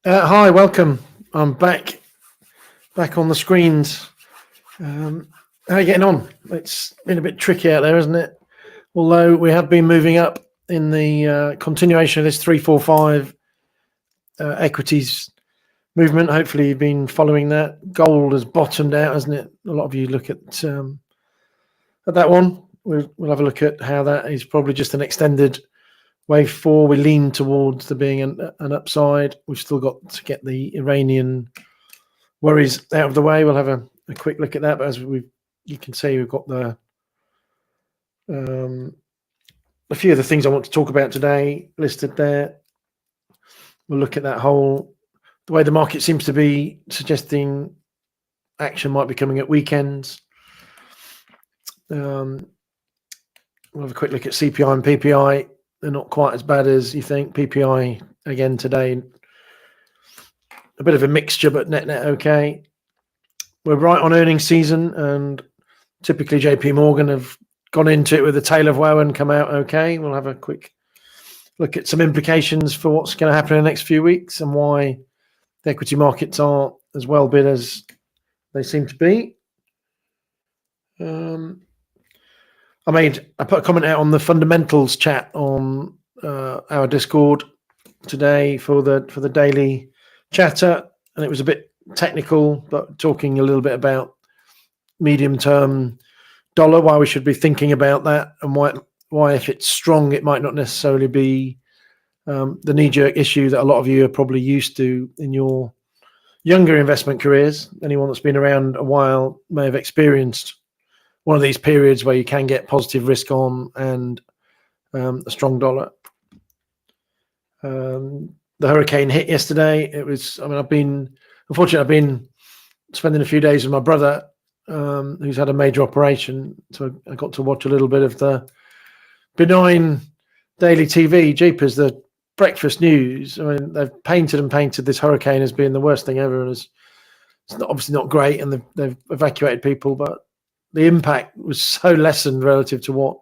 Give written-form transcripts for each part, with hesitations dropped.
Hi, welcome. I'm back on the screens. How are you getting on? It's been a bit tricky out there, isn't it? Although we have been moving up in the continuation of this 345 equities movement. Hopefully, you've been following that. Gold has bottomed out, hasn't it? A lot of you look at that one. We'll have a look at how that is probably just an extended wave 4. We lean towards there being an upside. We've still got to get the Iranian worries out of the way. We'll have a quick look at that. But as you can see, we've got a few of the things I want to talk about today listed there. We'll look at the way the market seems to be suggesting action might be coming at weekends. We'll have a quick look at CPI and PPI. They're not quite as bad as you think. PPI again today, a bit of a mixture, but net okay. We're right on earnings season, and typically JP Morgan have gone into it with a tail of woe and come out okay. We'll have a quick look at some implications for what's going to happen in the next few weeks and why the equity markets are as well bid as they seem to be. I put a comment out on the fundamentals chat on our Discord today for the daily chatter, and it was a bit technical, but talking a little bit about medium-term dollar, why we should be thinking about that, and why if it's strong, it might not necessarily be the knee-jerk issue that a lot of you are probably used to in your younger investment careers. Anyone that's been around a while may have experienced one of these periods where you can get positive risk on and a strong dollar. The hurricane hit yesterday. I've been spending a few days with my brother, who's had a major operation. So I got to watch a little bit of the benign daily TV. Jeepers, the breakfast news. I mean, they've painted this hurricane as being the worst thing ever, and it's obviously not great, and they've evacuated people, but the impact was so lessened relative to what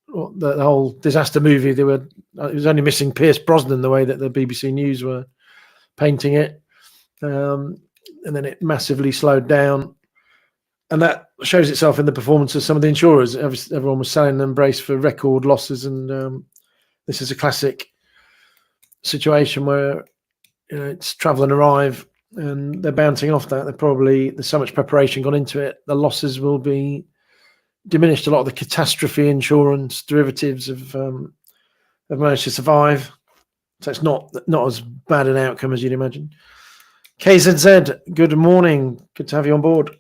the whole disaster movie. It was only missing Pierce Brosnan, the way that the BBC News were painting it, and then it massively slowed down, and that shows itself in the performance of some of the insurers. Everyone was selling them, braced for record losses, and this is a classic situation where it's travel and arrive, and they're bouncing off that. There's so much preparation gone into it. The losses will be diminished. A lot of the catastrophe insurance derivatives have managed to survive, so it's not as bad an outcome as you'd imagine. KZZ, good morning. Good to have you on board.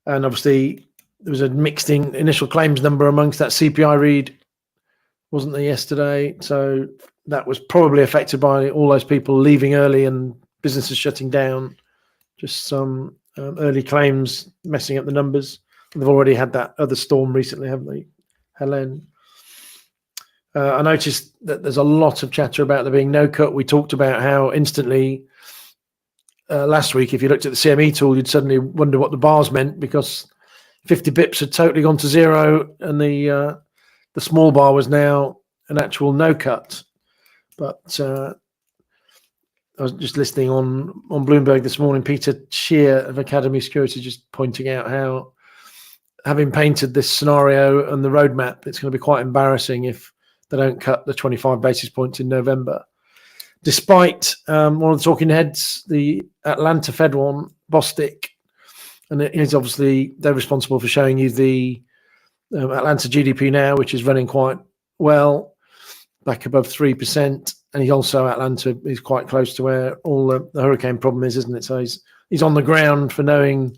And obviously, there was a mixed initial claims number amongst that CPI read, wasn't there, yesterday? So that was probably affected by all those people leaving early and businesses shutting down. Just some early claims messing up the numbers. They've already had that other storm recently, haven't they, Helen? I noticed that there's a lot of chatter about there being no cut. We talked about how instantly last week, if you looked at the CME tool, you'd suddenly wonder what the bars meant, because 50 bips had totally gone to zero, and the small bar was now an actual no cut. But I was just listening on Bloomberg this morning, Peter Shear of Academy Security just pointing out how, having painted this scenario and the roadmap, it's going to be quite embarrassing if they don't cut the 25 basis points in November. Despite one of the talking heads, the Atlanta Fed one, Bostic, and it is obviously, they're responsible for showing you the Atlanta GDP now, which is running quite well, back above 3%. And Atlanta is quite close to where all the hurricane problem is, isn't it? So he's on the ground for knowing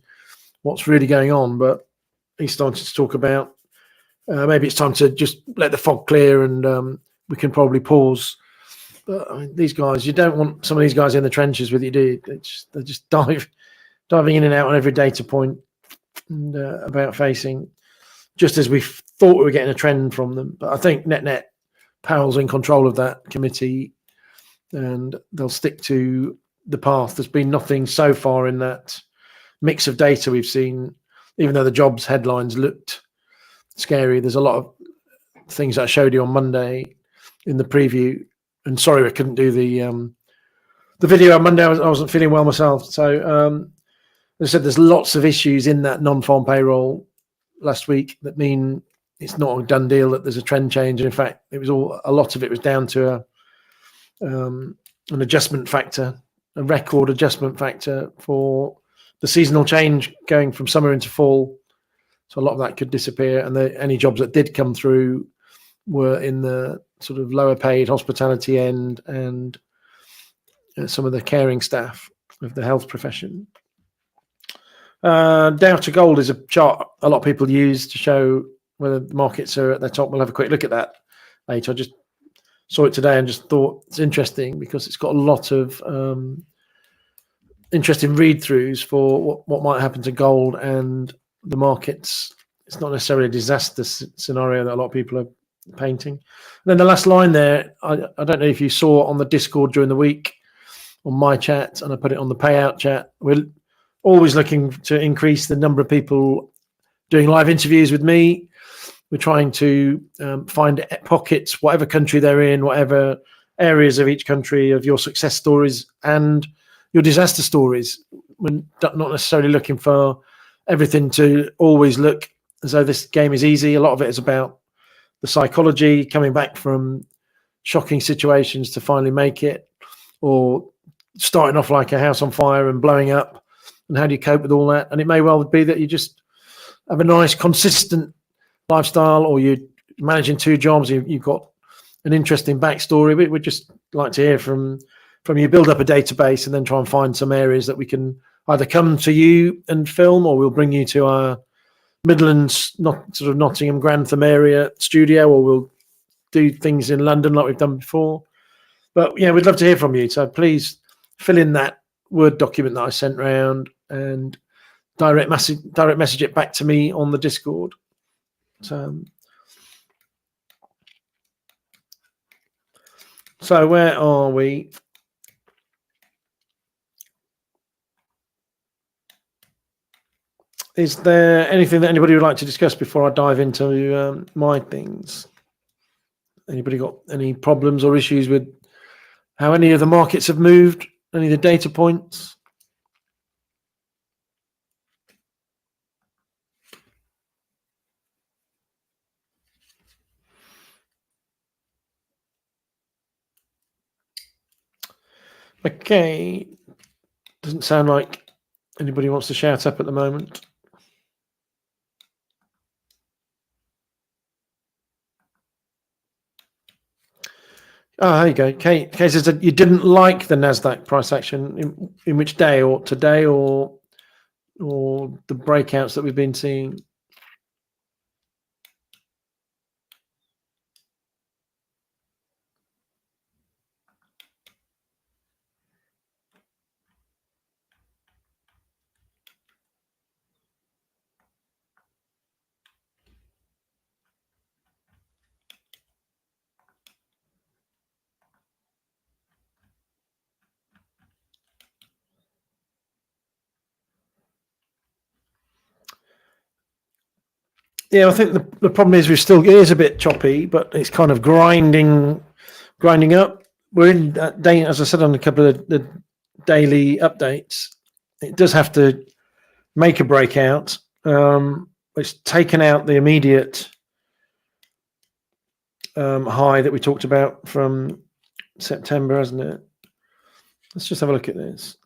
what's really going on. But he's starting to talk about maybe it's time to just let the fog clear, and we can probably pause. But I mean, these guys, you don't want some of these guys in the trenches with you, do you? They're just diving in and out on every data point and about facing, just as we thought we were getting a trend from them. But I think net, Powell's in control of that committee, and they'll stick to the path. There's been nothing so far in that mix of data we've seen, even though the jobs headlines looked scary. There's a lot of things I showed you on Monday in the preview. And sorry, I couldn't do the the video on Monday, I wasn't feeling well myself. So as I said, there's lots of issues in that non-farm payroll last week that mean it's not a done deal, that there's a trend change. In fact, a lot of it was down to an adjustment factor, a record adjustment factor for the seasonal change going from summer into fall. So a lot of that could disappear, and any jobs that did come through were in the sort of lower paid hospitality end and some of the caring staff of the health profession. Dow to gold is a chart a lot of people use to show whether the markets are at their top. We'll have a quick look at that later. I just saw it today and just thought it's interesting because it's got a lot of interesting read-throughs for what might happen to gold and the markets. It's not necessarily a disaster scenario that a lot of people are painting. And then the last line there, I don't know if you saw on the Discord during the week on my chat, and I put it on the payout chat. We're always looking to increase the number of people doing live interviews with me. We're trying to find pockets, whatever country they're in, whatever areas of each country, of your success stories and your disaster stories. We're not necessarily looking for everything to always look as though this game is easy. A lot of it is about the psychology, coming back from shocking situations to finally make it, or starting off like a house on fire and blowing up. And how do you cope with all that? And it may well be that you just have a nice, consistent lifestyle, or you're managing 2 jobs, you've got an interesting backstory. We'd just like to hear from you. Build up a database and then try and find some areas that we can either come to you and film, or we'll bring you to our Midlands, not sort of Nottingham, Grantham area studio, or we'll do things in London like we've done before. But yeah, we'd love to hear from you. So please fill in that Word document that I sent round and direct message it back to me on the Discord. So where are we? Is there anything that anybody would like to discuss before I dive into my things? Anybody got any problems or issues with how any of the markets have moved? Any of the data points? Okay. Doesn't sound like anybody wants to shout up at the moment. Oh, there you go. Kate says that you didn't like the Nasdaq price action. In which day, or today, or the breakouts that we've been seeing? Yeah, I think the problem is it is a bit choppy, but it's kind of grinding up. We're in that day, as I said on a couple of the daily updates. It does have to make a breakout. It's taken out the immediate high that we talked about from September, hasn't it? Let's just have a look at this.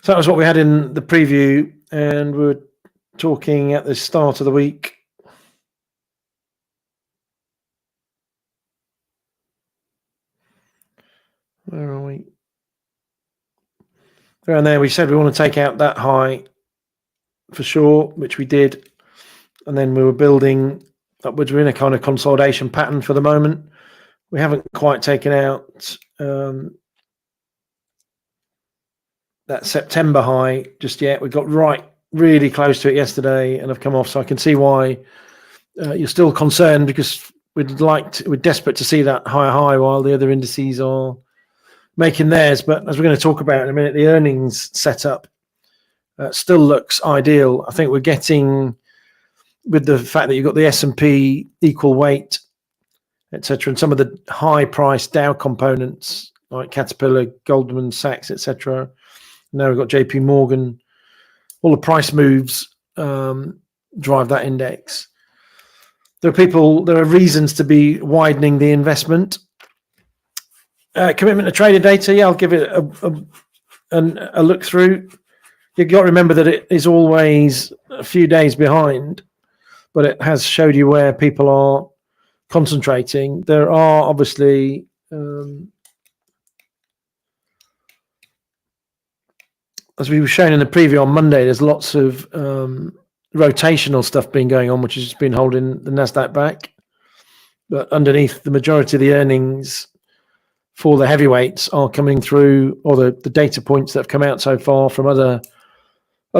So that was what we had in the preview, and we were talking at the start of the week. Where are we? Around there, we said we want to take out that high for sure, which we did. And then we were building upwards. We're in a kind of consolidation pattern for the moment. We haven't quite taken out that September high just yet. We got really close to it yesterday and have come off. So I can see why you're still concerned, because we're desperate to see that higher high while the other indices are making theirs. But as we're going to talk about in a minute, the earnings setup still looks ideal. I think we're getting, with the fact that you've got the S&P equal weight, etc., and some of the high-priced Dow components like Caterpillar, Goldman Sachs, etc. Now we've got JP Morgan. All the price moves drive that index. There are reasons to be widening the investment. Commitment to trader data, yeah, I'll give it a look through. You've got to remember that it is always a few days behind, but it has showed you where people are concentrating. There are obviously as we were shown in the preview on Monday, there's lots of rotational stuff being going on, which has been holding the Nasdaq back. But underneath, the majority of the earnings for the heavyweights are coming through, or the data points that have come out so far from other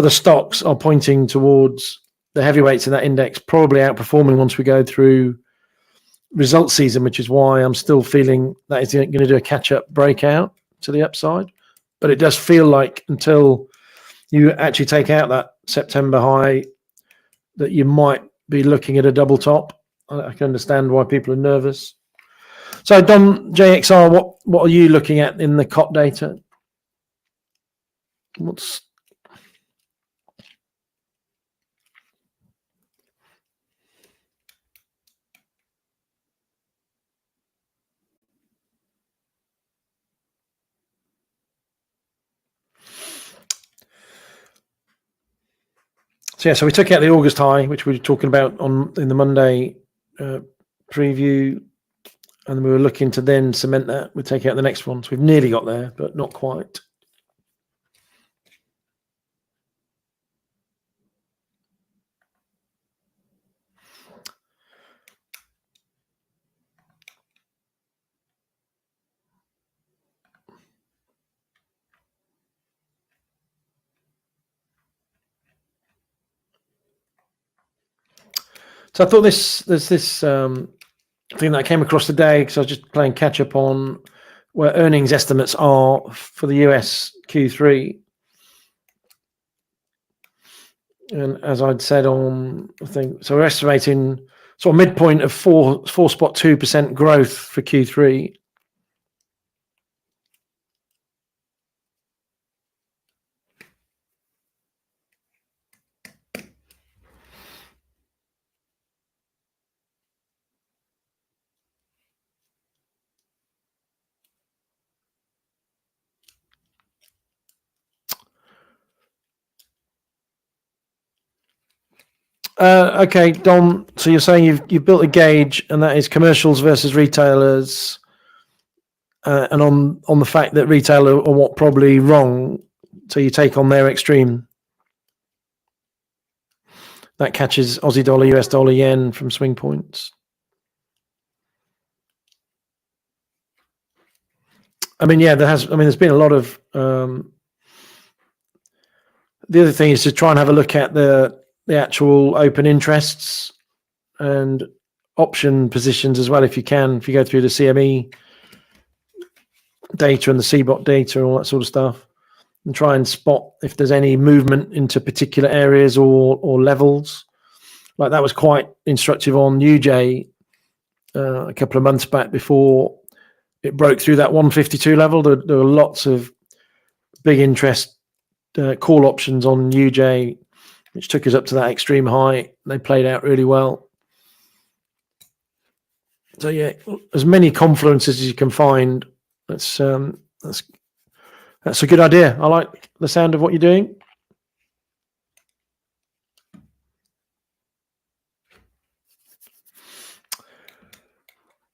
stocks are pointing towards the heavyweights in that index probably outperforming once we go through result season, which is why I'm still feeling that is going to do a catch-up breakout to the upside. But it does feel like until you actually take out that September high, that you might be looking at a double top. I can understand why people are nervous. So, Dom, JXR, what are you looking at in the COT data? So we took out the August high, which we were talking about in the Monday preview, and we were looking to then cement that. We'll take out the next one. So we've nearly got there, but not quite. So I thought there's this thing that I came across today because I was just playing catch up on where earnings estimates are for the US Q3. And as I'd said on, I think, so we're estimating sort of midpoint of 4.2% growth for Q3. Okay, Dom. So you're saying you've built a gauge, and that is commercials versus retailers, and on the fact that retail are what probably wrong. So you take on their extreme. That catches Aussie dollar, US dollar, yen from swing points. I mean, yeah, there's been a lot of. The other thing is to try and have a look at the actual open interests and option positions as well, if you can. If you go through the CME data and the CBOT data and all that sort of stuff, and try and spot if there's any movement into particular areas or levels. Like that was quite instructive on UJ a couple of months back before it broke through that 152 level. There were lots of big interest call options on UJ, which took us up to that extreme high. They played out really well. So yeah, as many confluences as you can find. That's a good idea. I like the sound of what you're doing.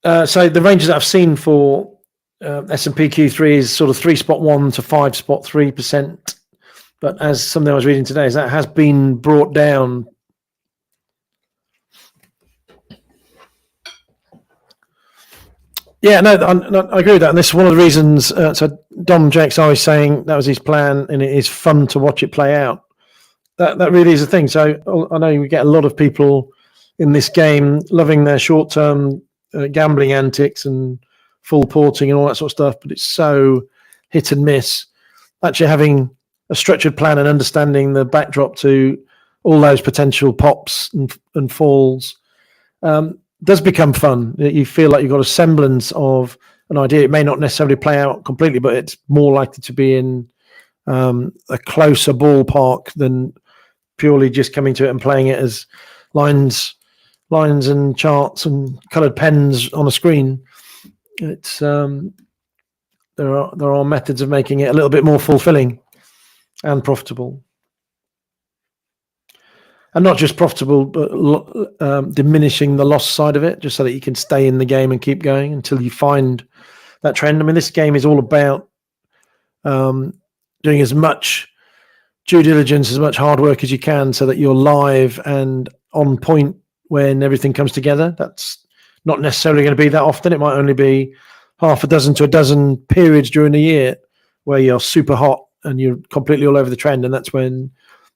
So the ranges that I've seen for S&P Q3 is sort of 3.1 to 5.3%. But as something I was reading today is that has been brought down. Yeah, no, I agree with that. And this is one of the reasons. So Dom JXR was saying that was his plan, and it is fun to watch it play out. That really is a thing. So I know we get a lot of people in this game loving their short-term gambling antics and full porting and all that sort of stuff, but it's so hit and miss. Actually having a structured plan and understanding the backdrop to all those potential pops and falls does become fun. You feel like you've got a semblance of an idea. It may not necessarily play out completely, but it's more likely to be in a closer ballpark than purely just coming to it and playing it as lines and charts and coloured pens on a screen. It's there are methods of making it a little bit more fulfilling and profitable. And not just profitable, but diminishing the loss side of it, just so that you can stay in the game and keep going until you find that trend. I mean, this game is all about doing as much due diligence, as much hard work as you can, so that you're live and on point when everything comes together. That's not necessarily going to be that often. It might only be half a dozen to a dozen periods during the year where you're super hot and you're completely all over the trend, and that's when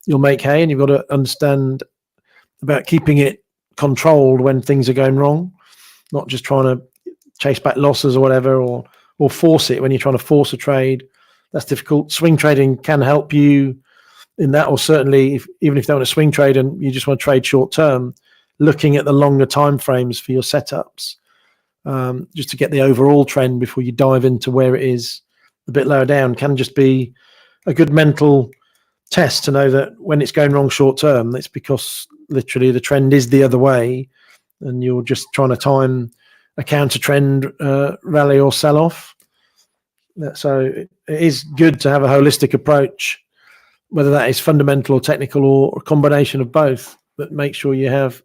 you'll make hay. And you've got to understand about keeping it controlled when things are going wrong, not just trying to chase back losses or whatever, or force it when you're trying to force a trade. That's difficult. Swing trading can help you in that, or certainly even if you don't want to swing trade and you just want to trade short term, looking at the longer time frames for your setups, just to get the overall trend before you dive into where it is a bit lower down, can just be a good mental test to know that when it's going wrong short term, it's because literally the trend is the other way and you're just trying to time a counter trend rally or sell off. So it is good to have a holistic approach, whether that is fundamental or technical or a combination of both, but make sure you have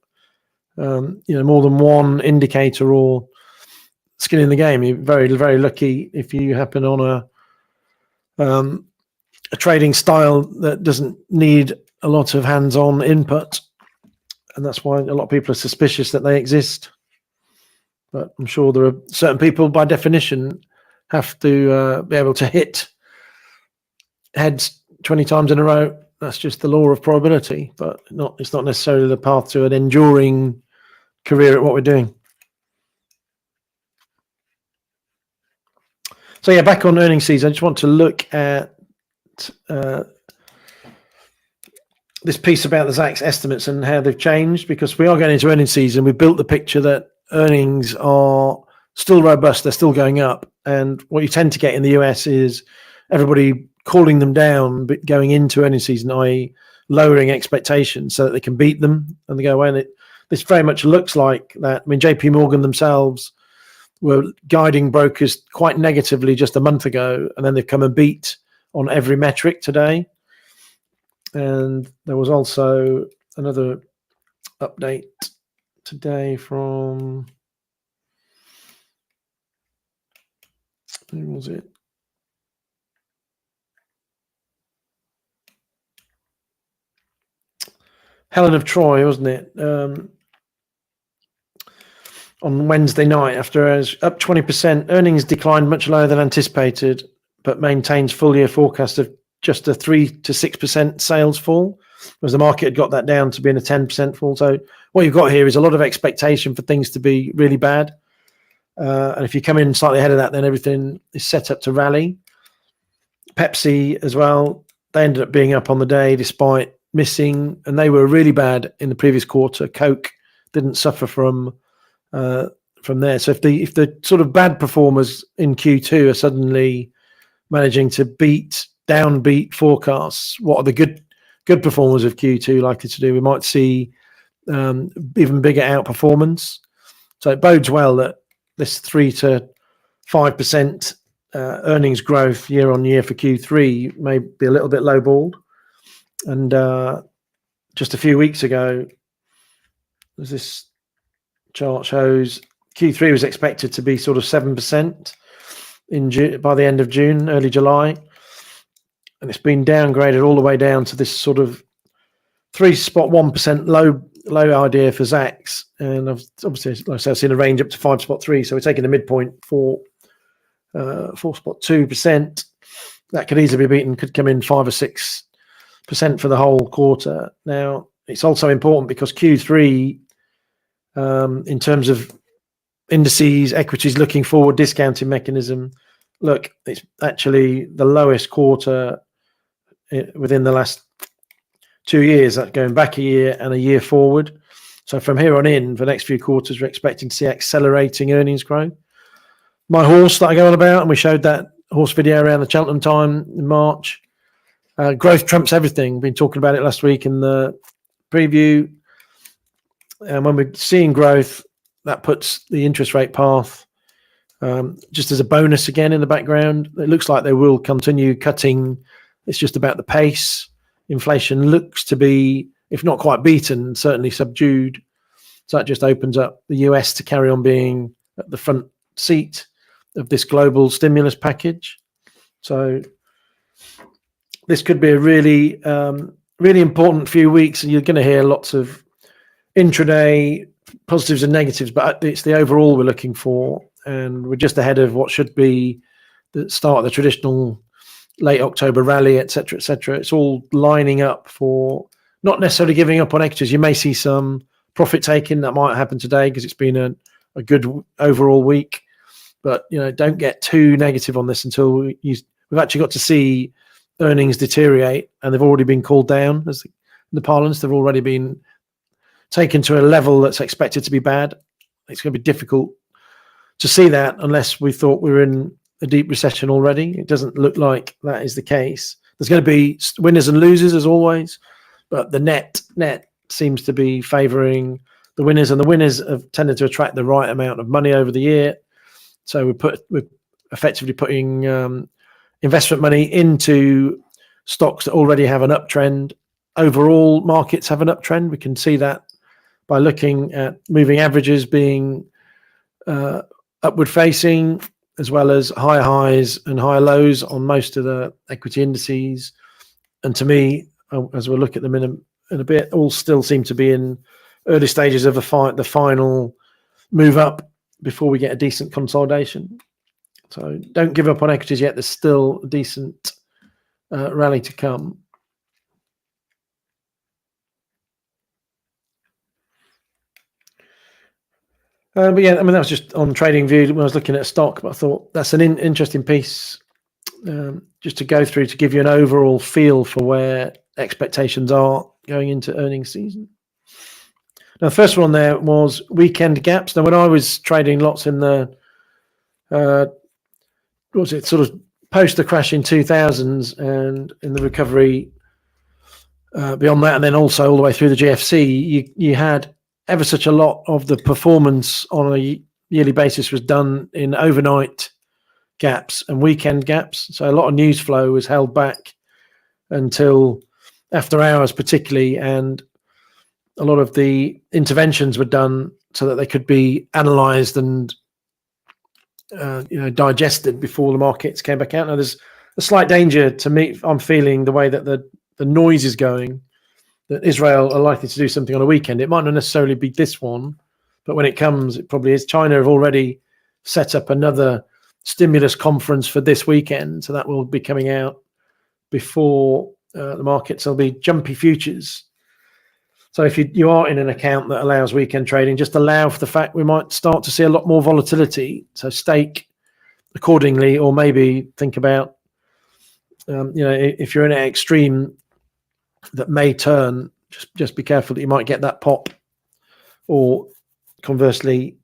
more than one indicator or skin in the game. You're very, very lucky if you happen on a trading style that doesn't need a lot of hands-on input, and that's why a lot of people are suspicious that they exist. But I'm sure there are certain people, by definition, have to be able to hit heads 20 times in a row. That's just the law of probability, but it's not necessarily the path to an enduring career at what we're doing. So yeah, back on earnings season, I just want to look at this piece about the Zacks estimates and how they've changed, because we are going into earnings season. We've built the picture that earnings are still robust, they're still going up, and what you tend to get in the US is everybody calling them down but going into earnings season, i.e. lowering expectations so that they can beat them and they go away. And this very much looks like that. I mean, JP Morgan themselves were guiding brokers quite negatively just a month ago, and then they've come and beat on every metric today. And there was also another update today from, who was it? Helen of Troy, wasn't it? On Wednesday night, after up 20%, earnings declined much lower than anticipated, but maintains full year forecast of just a 3 to 6% sales fall, whereas the market had got that down to being a 10% fall. So what you've got here is a lot of expectation for things to be really bad. And if you come in slightly ahead of that, then everything is set up to rally. Pepsi as well, they ended up being up on the day despite missing, and they were really bad in the previous quarter. Coke didn't suffer from there. So if the sort of bad performers in Q2 are suddenly managing to downbeat forecasts, what are the good performers of Q2 likely to do? We might see even bigger outperformance. So it bodes well that this 3 to 5% earnings growth year on year for Q3 may be a little bit lowballed. And just a few weeks ago, as this chart shows, Q3 was expected to be sort of 7% by the end of June, early July. And it's been downgraded all the way down to this sort of 3.1% low idea for Zacks. And I've obviously, like I said, I've seen a range up to 5.3. So we're taking the midpoint for 4.2%. That could easily be beaten, could come in 5 or 6% for the whole quarter. Now, it's also important because Q3, in terms of indices, equities, looking forward, discounting mechanism, look, it's actually the lowest quarter within the last 2 years, that going back a year and a year forward. So from here on in, for the next few quarters, we're expecting to see accelerating earnings growth. My horse that I go on about, and we showed that horse video around the Cheltenham time in March. Growth trumps everything. We've been talking about it last week in the preview. And when we're seeing growth, that puts the interest rate path just as a bonus again in the background. It looks like they will continue cutting. It's just about the pace. Inflation looks to be, if not quite beaten, certainly subdued. So that just opens up the US to carry on being at the front seat of this global stimulus package. So this could be a really, really important few weeks, and you're going to hear lots of intraday positives and negatives, but it's the overall we're looking for, and we're just ahead of what should be the start of the traditional late October rally, etc., etc. It's all lining up for not necessarily giving up on equities. You may see some profit taking that might happen today because it's been a good overall week, but don't get too negative on this until we've actually got to see earnings deteriorate, and they've already been called down as the parlance. They've already been taken to a level that's expected to be bad. It's going to be difficult to see that unless we thought we were in a deep recession already. It doesn't look like that is the case. There's going to be winners and losers as always, but the net seems to be favouring the winners, and the winners have tended to attract the right amount of money over the year. So we're effectively putting investment money into stocks that already have an uptrend. Overall, markets have an uptrend. We can see that by looking at moving averages being upward facing, as well as higher highs and higher lows on most of the equity indices. And to me, as we'll look at them in a bit, all still seem to be in early stages of the final move up before we get a decent consolidation. So don't give up on equities yet. There's still a decent rally to come. But yeah, I mean, that was just on Trading View when I was looking at a stock, but I thought that's an interesting piece just to go through to give you an overall feel for where expectations are going into earnings season. Now, the first one there was weekend gaps. Now, when I was trading lots in the, sort of post the crash in 2000s and in the recovery beyond that, and then also all the way through the GFC, you had ever such a lot of the performance on a yearly basis was done in overnight gaps and weekend gaps. So a lot of news flow was held back until after hours particularly, and a lot of the interventions were done so that they could be analysed and digested before the markets came back out. Now there's a slight danger to me. I'm feeling the way that the noise is going, that Israel are likely to do something on a weekend. It might not necessarily be this one, but when it comes, it probably is. China have already set up another stimulus conference for this weekend, so that will be coming out before the markets. There'll be jumpy futures. So if you are in an account that allows weekend trading, just allow for the fact we might start to see a lot more volatility. So stake accordingly, or maybe think about, if you're in an extreme that may turn, just be careful that you might get that pop, or conversely,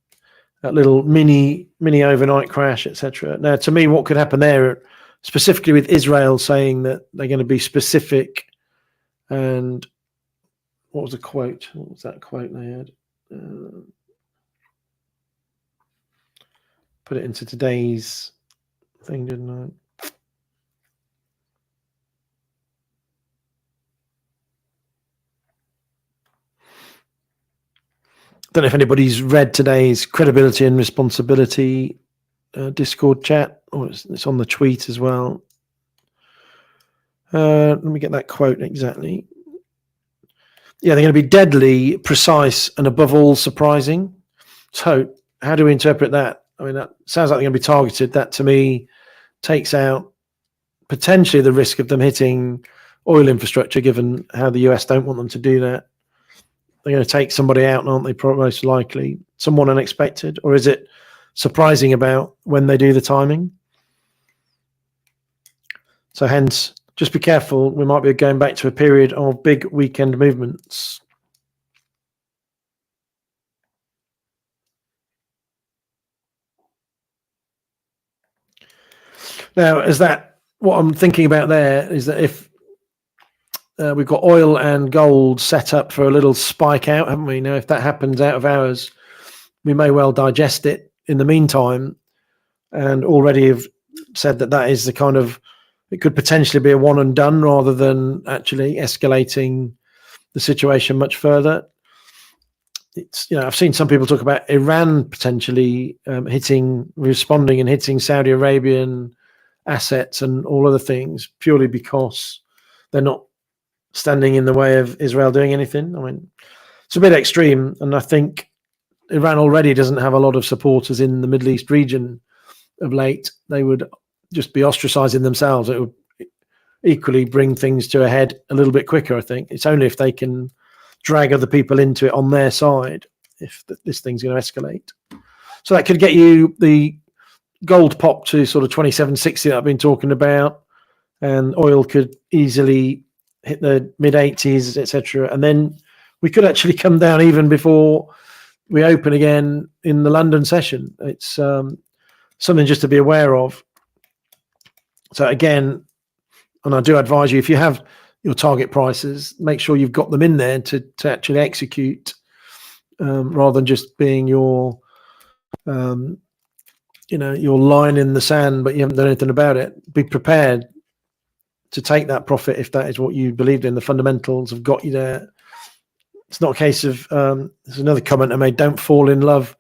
that little mini overnight crash, etc. Now, to me, what could happen there, specifically with Israel saying that they're going to be specific, and what was the quote? What was that quote they had? Put it into today's thing, didn't I? Don't know if anybody's read today's credibility and responsibility Discord chat, or it's on the tweet as well. Let me get that quote exactly. Yeah, they're going to be deadly, precise, and above all surprising. So how do we interpret that? I mean, that sounds like they're going to be targeted. That to me takes out potentially the risk of them hitting oil infrastructure, given how the US don't want them to do that. They're going to take somebody out, aren't they? Most likely someone unexpected, or is it surprising about when they do the timing? So hence just be careful. We might be going back to a period of big weekend movements. Now, what I'm thinking about there is that if we've got oil and gold set up for a little spike out, haven't we? Now, if that happens out of hours, we may well digest it in the meantime, and already have said that is the kind of, it could potentially be a one and done rather than actually escalating the situation much further. It's, I've seen some people talk about Iran potentially responding and hitting Saudi Arabian assets and all other things purely because they're not standing in the way of Israel doing anything. I mean, it's a bit extreme, and I think Iran already doesn't have a lot of supporters in the Middle East region of late. They would just be ostracizing themselves. It would equally bring things to a head a little bit quicker, I think. It's only if they can drag other people into it on their side if this thing's going to escalate. So that could get you the gold pop to sort of 27.60 that I've been talking about, and oil could easily hit the mid-80s, etc. And then we could actually come down even before we open again in the London session. It's something just to be aware of. So again, and I do advise you, if you have your target prices, make sure you've got them in there to actually execute, rather than just being your your line in the sand, but you haven't done anything about it. Be prepared to take that profit if that is what you believed in. The fundamentals have got you there. It's not a case of, there's another comment I made, don't fall in love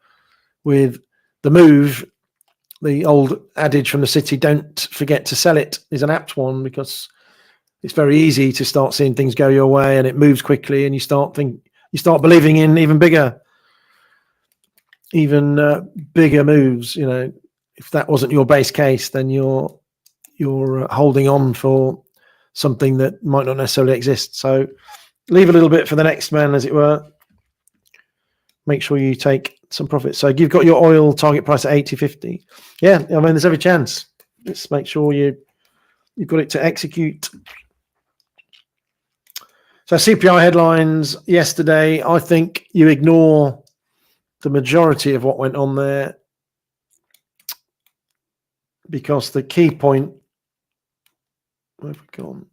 with the move. The old adage from the city, don't forget to sell it, is an apt one, because it's very easy to start seeing things go your way and it moves quickly, and you start believing in even bigger moves. If that wasn't your base case, then you're holding on for something that might not necessarily exist. So leave a little bit for the next man, as it were. Make sure you take some profit. So you've got your oil target price at 80.50. Yeah, I mean, there's every chance. Just make sure you've got it to execute. So CPI headlines yesterday, I think you ignore the majority of what went on there, because the key point, where have we gone?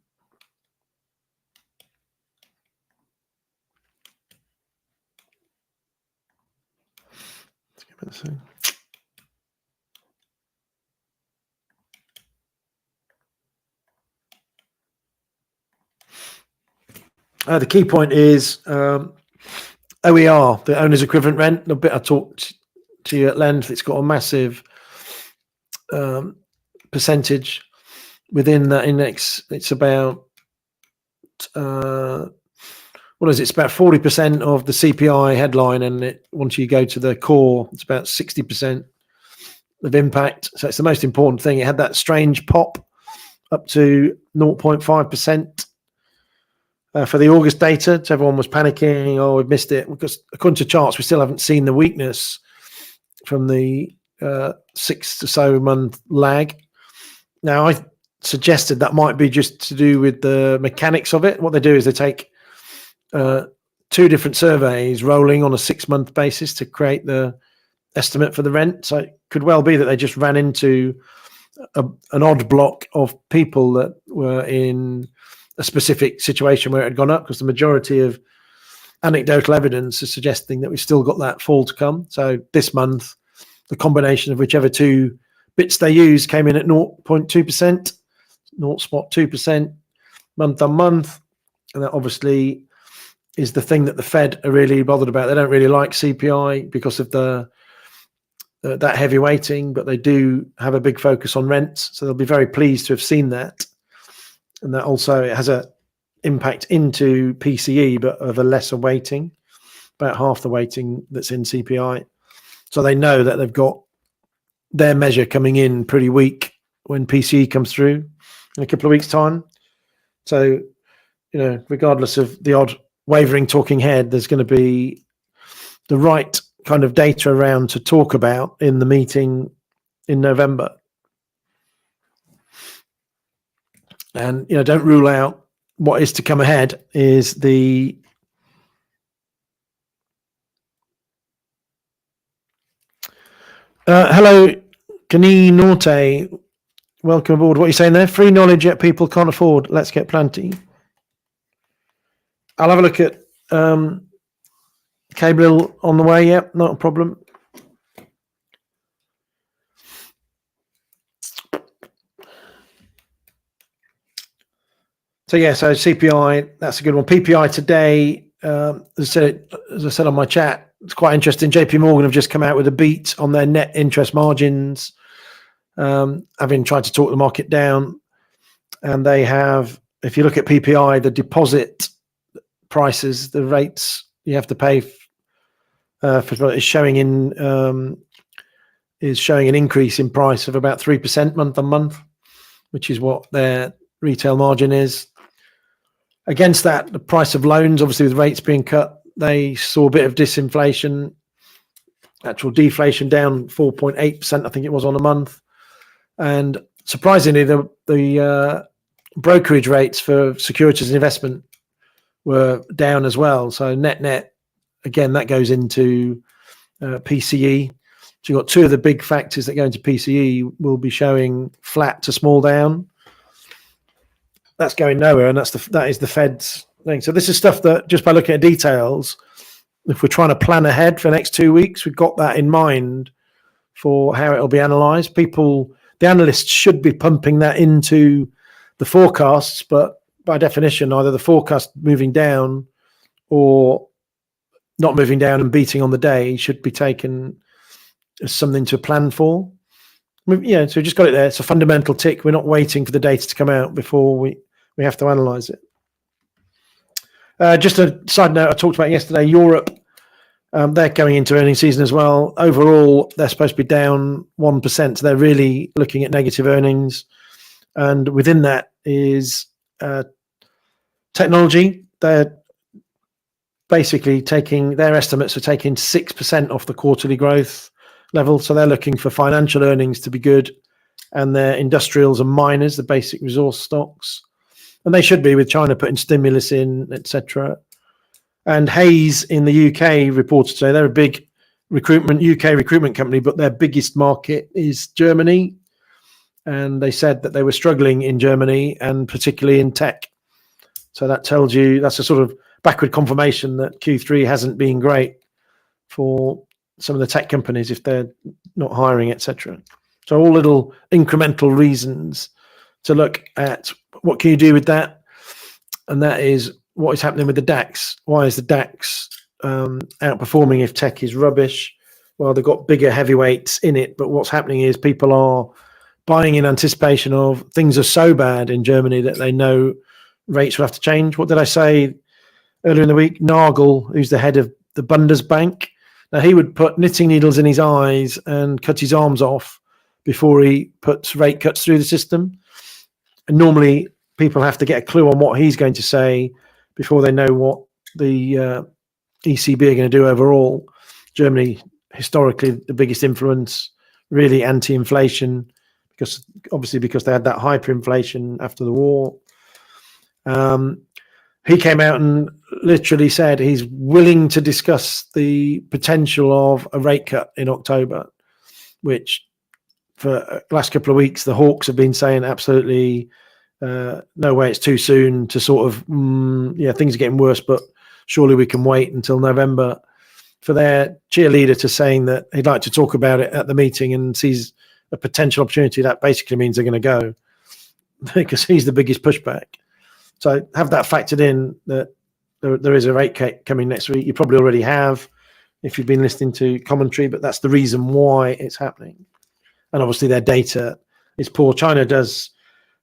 Let's give it a second. The key point is OER, the owner's equivalent rent. The bit I talked to you at length, it's got a massive percentage within that index. It's about it's about 40% of the CPI headline, and once you go to the core, it's about 60% of impact. So it's the most important thing. It had that strange pop up to 0.5%. For the August data, so everyone was panicking, oh, we've missed it, because according to charts, we still haven't seen the weakness from the 6 or so month lag. Now, I suggested that might be just to do with the mechanics of it. What they do is they take two different surveys rolling on a 6-month basis to create the estimate for the rent. So it could well be that they just ran into an odd block of people that were in a specific situation where it had gone up, because the majority of anecdotal evidence is suggesting that we've still got that fall to come. So this month, the combination of whichever two bits they use came in at 0.2%, 0.2% month on month. And that obviously is the thing that the Fed are really bothered about. They don't really like CPI because of that heavy weighting, but they do have a big focus on rents. So they'll be very pleased to have seen that. And that also has an impact into PCE, but of a lesser weighting, about half the weighting that's in CPI. So they know that they've got their measure coming in pretty weak when PCE comes through in a couple of weeks' time. So, regardless of the odd wavering talking head, there's going to be the right kind of data around to talk about in the meeting in November. And don't rule out what is to come ahead. Is the hello, Kani Norte, welcome aboard. What are you saying there? Free knowledge yet people can't afford. Let's get Planty. I'll have a look at cable on the way. Yep, not a problem. So CPI, that's a good one. PPI today, as I said on my chat, it's quite interesting. JP Morgan have just come out with a beat on their net interest margins, having tried to talk the market down. And they have, if you look at PPI, the deposit prices, the rates you have to pay for is showing an increase in price of about 3% month on month, which is what their retail margin is. Against that, the price of loans, obviously with rates being cut, they saw a bit of disinflation, actual deflation down 4.8%, I think it was on a month. And surprisingly, the brokerage rates for securities and investment were down as well. So net, again, that goes into PCE. So you've got two of the big factors that go into PCE will be showing flat to small down. That's going nowhere, and that is the Fed's thing. So this is stuff that, just by looking at details, if we're trying to plan ahead for the next 2 weeks, we've got that in mind for how it'll be analysed. The analysts should be pumping that into the forecasts, but by definition, either the forecast moving down or not moving down and beating on the day should be taken as something to plan for. So we just got it there. It's a fundamental tick. We're not waiting for the data to come out before we have to analyse it. Just a side note, I talked about yesterday, Europe, they're going into earnings season as well. Overall, they're supposed to be down 1%. So they're really looking at negative earnings. And within that is technology. They're basically their estimates are taking 6% off the quarterly growth level. So they're looking for financial earnings to be good, and their industrials and miners, the basic resource stocks. And they should be, with China putting stimulus in, etc. And Hayes in the UK reported today, they're a big UK recruitment company, but their biggest market is Germany. And they said that they were struggling in Germany, and particularly in tech. So that tells you, that's a sort of backward confirmation that Q3 hasn't been great for some of the tech companies if they're not hiring, etc. So all little incremental reasons to look at what can you do with that, and that is what is happening with the DAX. Why is the DAX outperforming if tech is rubbish? Well, they've got bigger heavyweights in it, but what's happening is people are buying in anticipation of things are so bad in Germany that they know rates will have to change. What did I say earlier in the week? Nagel, who's the head of the Bundesbank, now he would put knitting needles in his eyes and cut his arms off before he puts rate cuts through the system. And normally people have to get a clue on what he's going to say before they know what the ECB are going to do overall. Germany, historically, the biggest influence, really anti-inflation, because they had that hyperinflation after the war. He came out and literally said he's willing to discuss the potential of a rate cut in October, which for the last couple of weeks, the hawks have been saying absolutely no way, it's too soon to sort of, things are getting worse, but surely we can wait until November. For their cheerleader to saying that he'd like to talk about it at the meeting and sees a potential opportunity, that basically means they're going to go because he's the biggest pushback. So have that factored in, that there is a rate cut coming next week. You probably already have if you've been listening to commentary, but that's the reason why it's happening. And obviously their data is poor. China does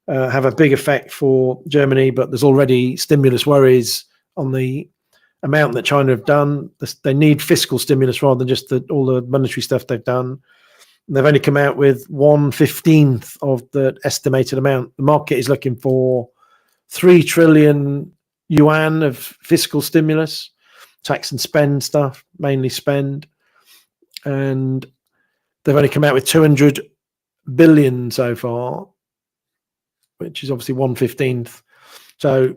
have a big effect for Germany, but there's already stimulus worries on the amount that China have done. They need fiscal stimulus rather than just all the monetary stuff they've done. And they've only come out with 1/15 of the estimated amount. The market is looking for 3 trillion yuan of fiscal stimulus, tax and spend stuff, mainly spend. And they've only come out with 200 billion so far. which is obviously 1/15. So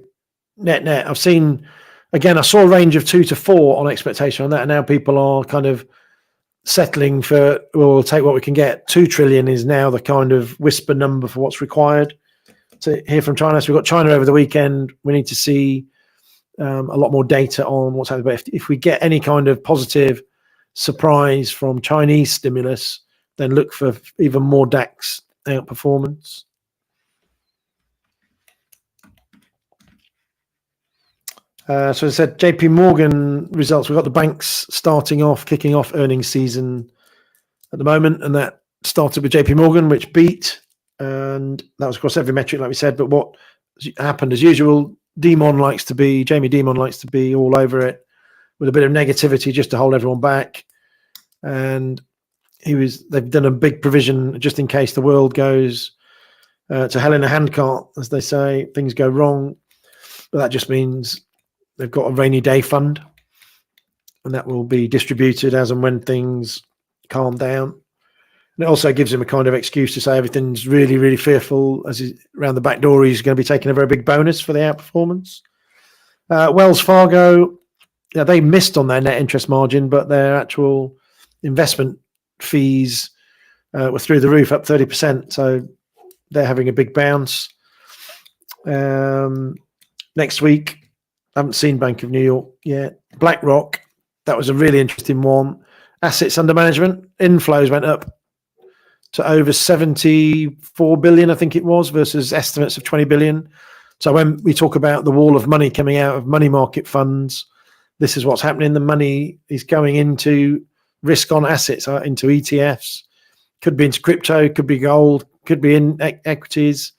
net, I've seen, again, I saw a range of 2 to 4 on expectation on that, and now people are kind of settling for, well, we'll take what we can get. 2 trillion is now the kind of whisper number for what's required to hear from China. So we've got China over the weekend. We need to see a lot more data on what's happening. But if we get any kind of positive surprise from Chinese stimulus, then look for even more DAX outperformance. So as I said, JP Morgan results. We've got the banks kicking off earnings season at the moment, and that started with JP Morgan, which beat, and that was across every metric, like we said. But what happened, as usual, Jamie Dimon likes to be all over it with a bit of negativity just to hold everyone back. And they've done a big provision just in case the world goes to hell in a handcart, as they say, things go wrong. But that just means they've got a rainy day fund, and that will be distributed as and when things calm down. And it also gives him a kind of excuse to say everything's really, really fearful. As he's around the back door, he's going to be taking a very big bonus for the outperformance. Wells Fargo, they missed on their net interest margin, but their actual investment fees were through the roof, up 30%. So they're having a big bounce. Next week, I haven't seen Bank of New York yet. BlackRock, that was a really interesting one. Assets under management, inflows went up to over 74 billion, I think it was, versus estimates of 20 billion. So when we talk about the wall of money coming out of money market funds, this is what's happening. The money is going into risk on assets, into ETFs, could be into crypto, could be gold, could be in equities,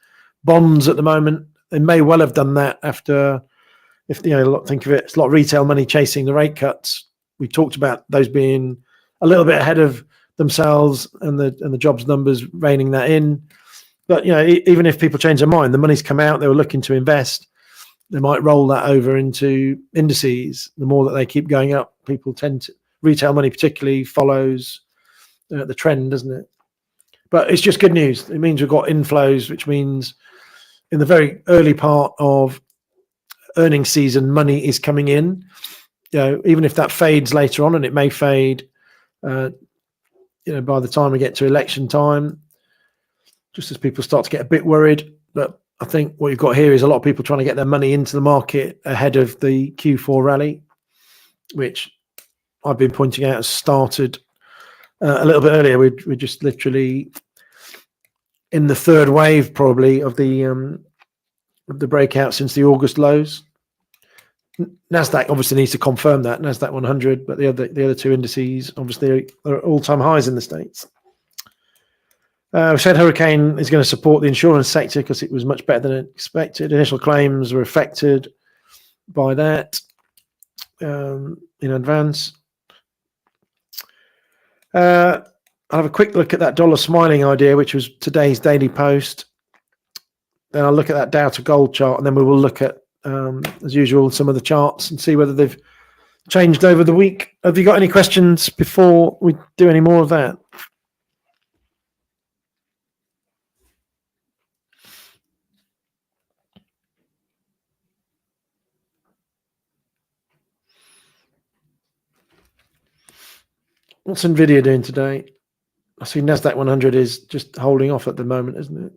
bonds at the moment. They may well have done that after, think of it, it's a lot of retail money chasing the rate cuts. We talked about those being a little bit ahead of themselves and the jobs numbers reining that in. But even if people change their mind, the money's come out, they were looking to invest, they might roll that over into indices. The more that they keep going up, retail money particularly follows the trend, doesn't it? But it's just good news. It means we've got inflows, which means in the very early part of earnings season, money is coming in. Even if that fades later on, and it may fade, by the time we get to election time, just as people start to get a bit worried. But I think what you've got here is a lot of people trying to get their money into the market ahead of the Q4 rally, which I've been pointing out has started a little bit earlier. We're just literally in the third wave, probably, of the breakout since the August lows. Nasdaq obviously needs to confirm that, Nasdaq 100, but the other two indices obviously are all-time highs in the States. We said hurricane is going to support the insurance sector because it was much better than expected. Initial claims were affected by that in advance. I'll have a quick look at that dollar smiling idea, which was today's daily post. Then I'll look at that Dow to gold chart, and then we will look at, as usual, some of the charts and see whether they've changed over the week. Have you got any questions before we do any more of that? What's Nvidia doing today? I see Nasdaq 100 is just holding off at the moment, isn't it?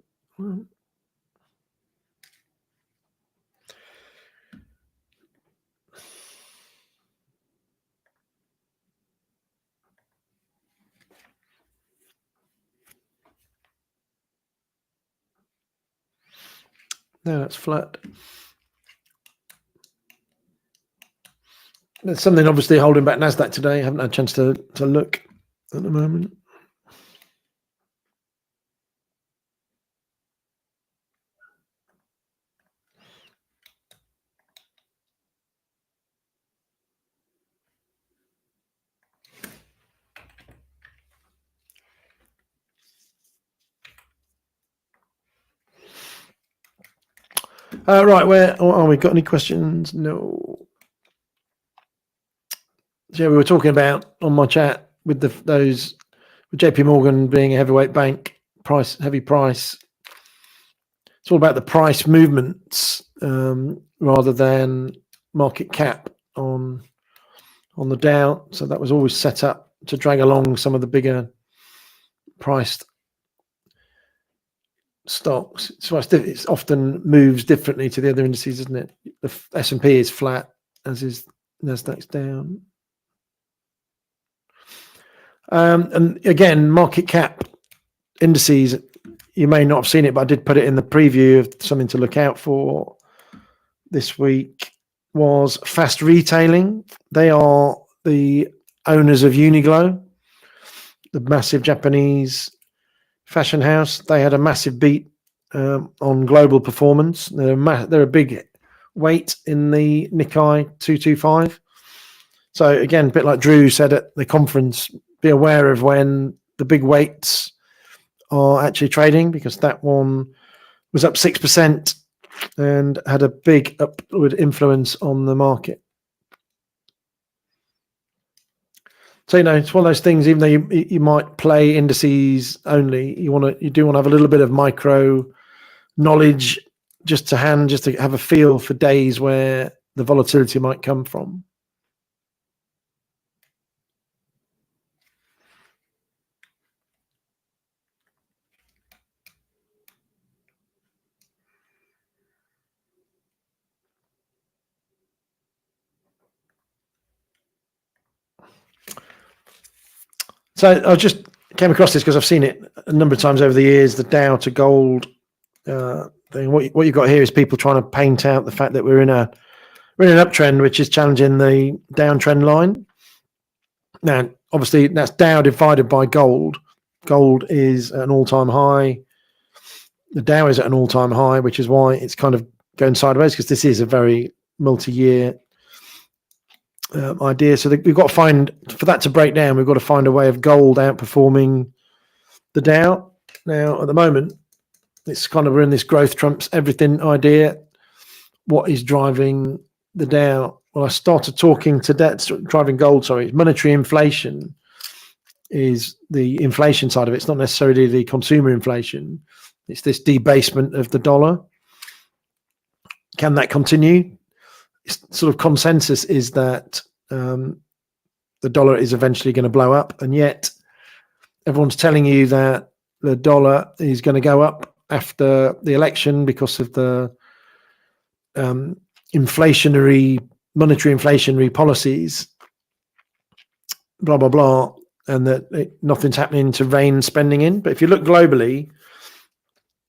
No, that's flat. There's something obviously holding back Nasdaq today. I haven't had a chance to look at the moment. Right, where are we? Got any questions? No. Yeah, we were talking about on my chat with those with JP Morgan being a heavyweight bank, heavy price. it's all about the price movements rather than market cap on the Dow. So that was always set up to drag along some of the bigger priced stocks. So it often moves differently to the other indices, isn't it? The S&P is flat, as is Nasdaq's down. And again, market cap indices, you may not have seen it, but I did put it in the preview of something to look out for this week, was Fast Retailing. They are the owners of Uniqlo, the massive Japanese fashion house. They had a massive beat on global performance. They're a big weight in the Nikkei 225. So again, a bit like Drew said at the conference, be aware of when the big weights are actually trading, because that one was up 6% and had a big upward influence on the market. So, it's one of those things, even though you might play indices only, you do want to have a little bit of micro knowledge just to have a feel for days where the volatility might come from. So I just came across this because I've seen it a number of times over the years, the Dow to gold thing. What you've got here is people trying to paint out the fact that we're in an uptrend, which is challenging the downtrend line. Now, obviously, that's Dow divided by gold. Gold is at an all-time high. The Dow is at an all-time high, which is why it's kind of going sideways, because this is a very multi-year idea. So we've got to find, for that to break down, we've got to find a way of gold outperforming the Dow. Now, at the moment, it's kind of, we're in this growth trumps everything idea. What is driving the Dow? Well, I started talking to driving gold, sorry. Monetary inflation is the inflation side of it. It's not necessarily the consumer inflation. It's this debasement of the dollar. Can that continue? Sort of consensus is that the dollar is eventually going to blow up, and yet everyone's telling you that the dollar is going to go up after the election because of the monetary inflationary policies, blah, blah, blah, and that nothing's happening to rein spending in. But if you look globally,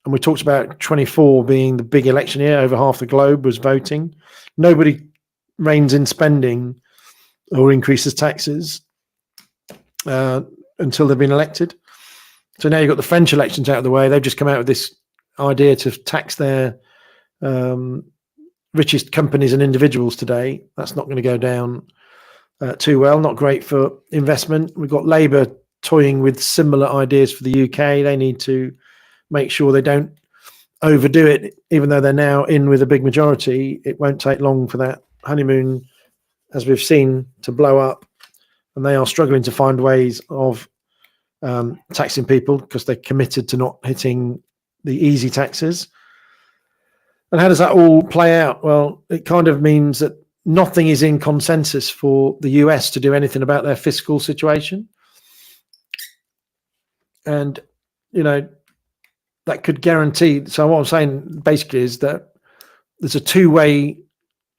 and we talked about 24 being the big election year, over half the globe was voting. Nobody reins in spending or increases taxes until they've been elected. So now you've got the French elections out of the way. They've just come out with this idea to tax their richest companies and individuals today. That's not going to go down too well. Not great for investment. We've got Labour toying with similar ideas for the UK. They need to make sure they don't overdo it, even though they're now in with a big majority. It won't take long for that honeymoon, as we've seen, to blow up, and they are struggling to find ways of taxing people because they're committed to not hitting the easy taxes. And how does that all play out? Well, it kind of means that nothing is in consensus for the US to do anything about their fiscal situation. And, that could guarantee. So what I'm saying basically is that there's a two-way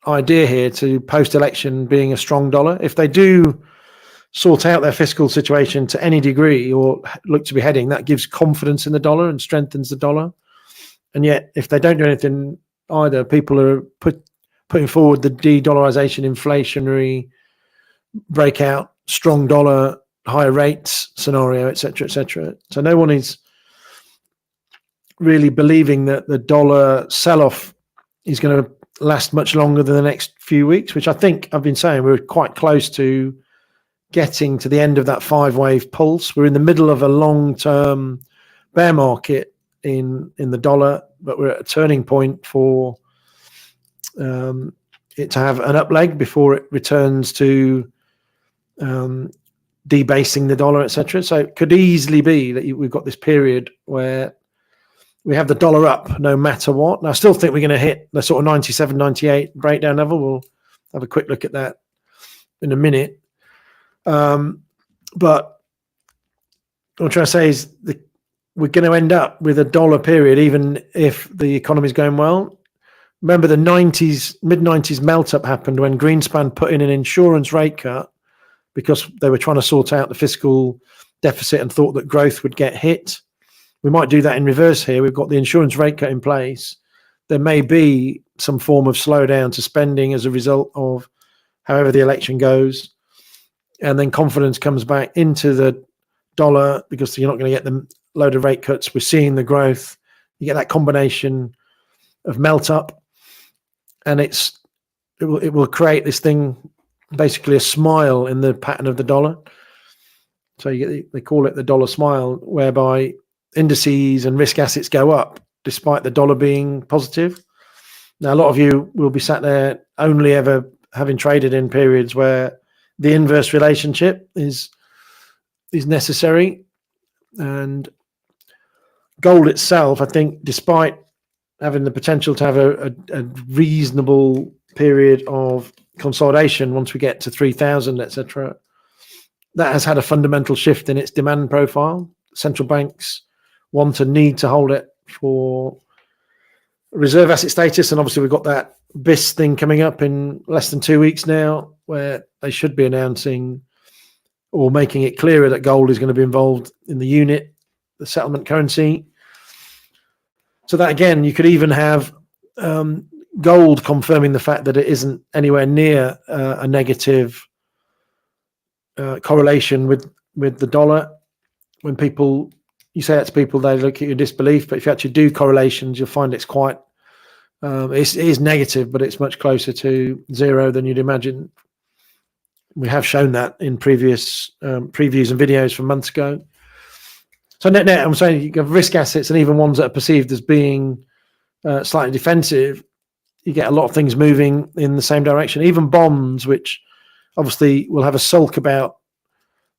idea here to post-election being a strong dollar. If they do sort out their fiscal situation to any degree or look to be heading, that gives confidence in the dollar and strengthens the dollar. And yet, if they don't do anything either, people are putting forward the de-dollarization, inflationary breakout, strong dollar, higher rates scenario, et cetera, et cetera. So no one is really believing that the dollar sell-off is going to last much longer than the next few weeks, which I think I've been saying we're quite close to getting to the end of that 5-wave pulse. We're in the middle of a long-term bear market in the dollar, but we're at a turning point for it to have an up leg before it returns to debasing the dollar, etc. So it could easily be that we've got this period where we have the dollar up no matter what. And I still think we're going to hit the sort of 97, 98 breakdown level. We'll have a quick look at that in a minute. But what I'm trying to say is we're going to end up with a dollar period, even if the economy is going well. Remember the mid-90s melt-up happened when Greenspan put in an insurance rate cut because they were trying to sort out the fiscal deficit and thought that growth would get hit. We might do that in reverse here. We've got the insurance rate cut in place. There may be some form of slowdown to spending as a result of however the election goes. And then confidence comes back into the dollar because you're not going to get the load of rate cuts. We're seeing the growth. You get that combination of melt up, and it will create this thing, basically a smile in the pattern of the dollar. So they call it the dollar smile, whereby indices and risk assets go up despite the dollar being positive. Now, a lot of you will be sat there only ever having traded in periods where the inverse relationship is necessary. And gold itself, I think, despite having the potential to have a reasonable period of consolidation once we get to 3,000, etc., that has had a fundamental shift in its demand profile. Central banks want to need to hold it for reserve asset status, and obviously we've got that BIS thing coming up in less than 2 weeks now, where they should be announcing or making it clearer that gold is going to be involved in the unit, the settlement currency. So that, again, you could even have gold confirming the fact that it isn't anywhere near a negative correlation with the dollar. When you say that to people, they look at your disbelief, but if you actually do correlations, you'll find it's quite, it is negative, but it's much closer to zero than you'd imagine. We have shown that in previous previews and videos from months ago. So net, I'm saying you have risk assets and even ones that are perceived as being slightly defensive. You get a lot of things moving in the same direction. Even bonds, which obviously will have a sulk about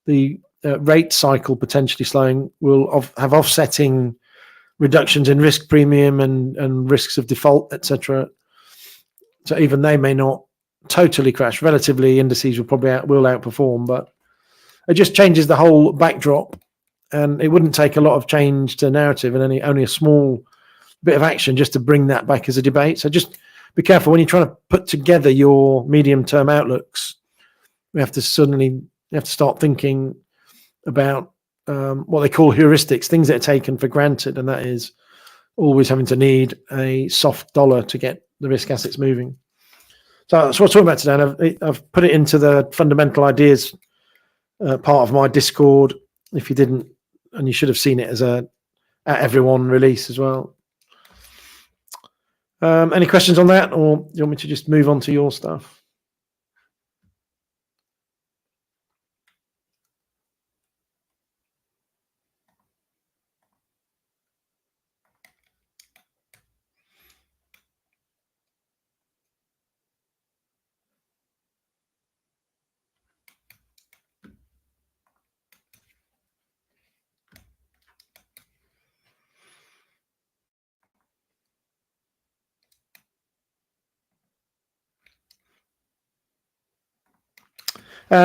the rate cycle potentially slowing, will have offsetting reductions in risk premium and risks of default, etc. So even they may not totally crash. Relatively, indices will probably will outperform, but it just changes the whole backdrop. And it wouldn't take a lot of change to narrative and only a small bit of action just to bring that back as a debate. So just be careful when you're trying to put together your medium-term outlooks. We have to start thinking about what they call heuristics, things that are taken for granted, and that is always having to need a soft dollar to get the risk assets moving. So that's what I'm talking about today. And I've put it into the fundamental ideas part of my Discord. If you didn't, and you should have seen it as a at everyone release as well. Any questions on that, or do you want me to just move on to your stuff?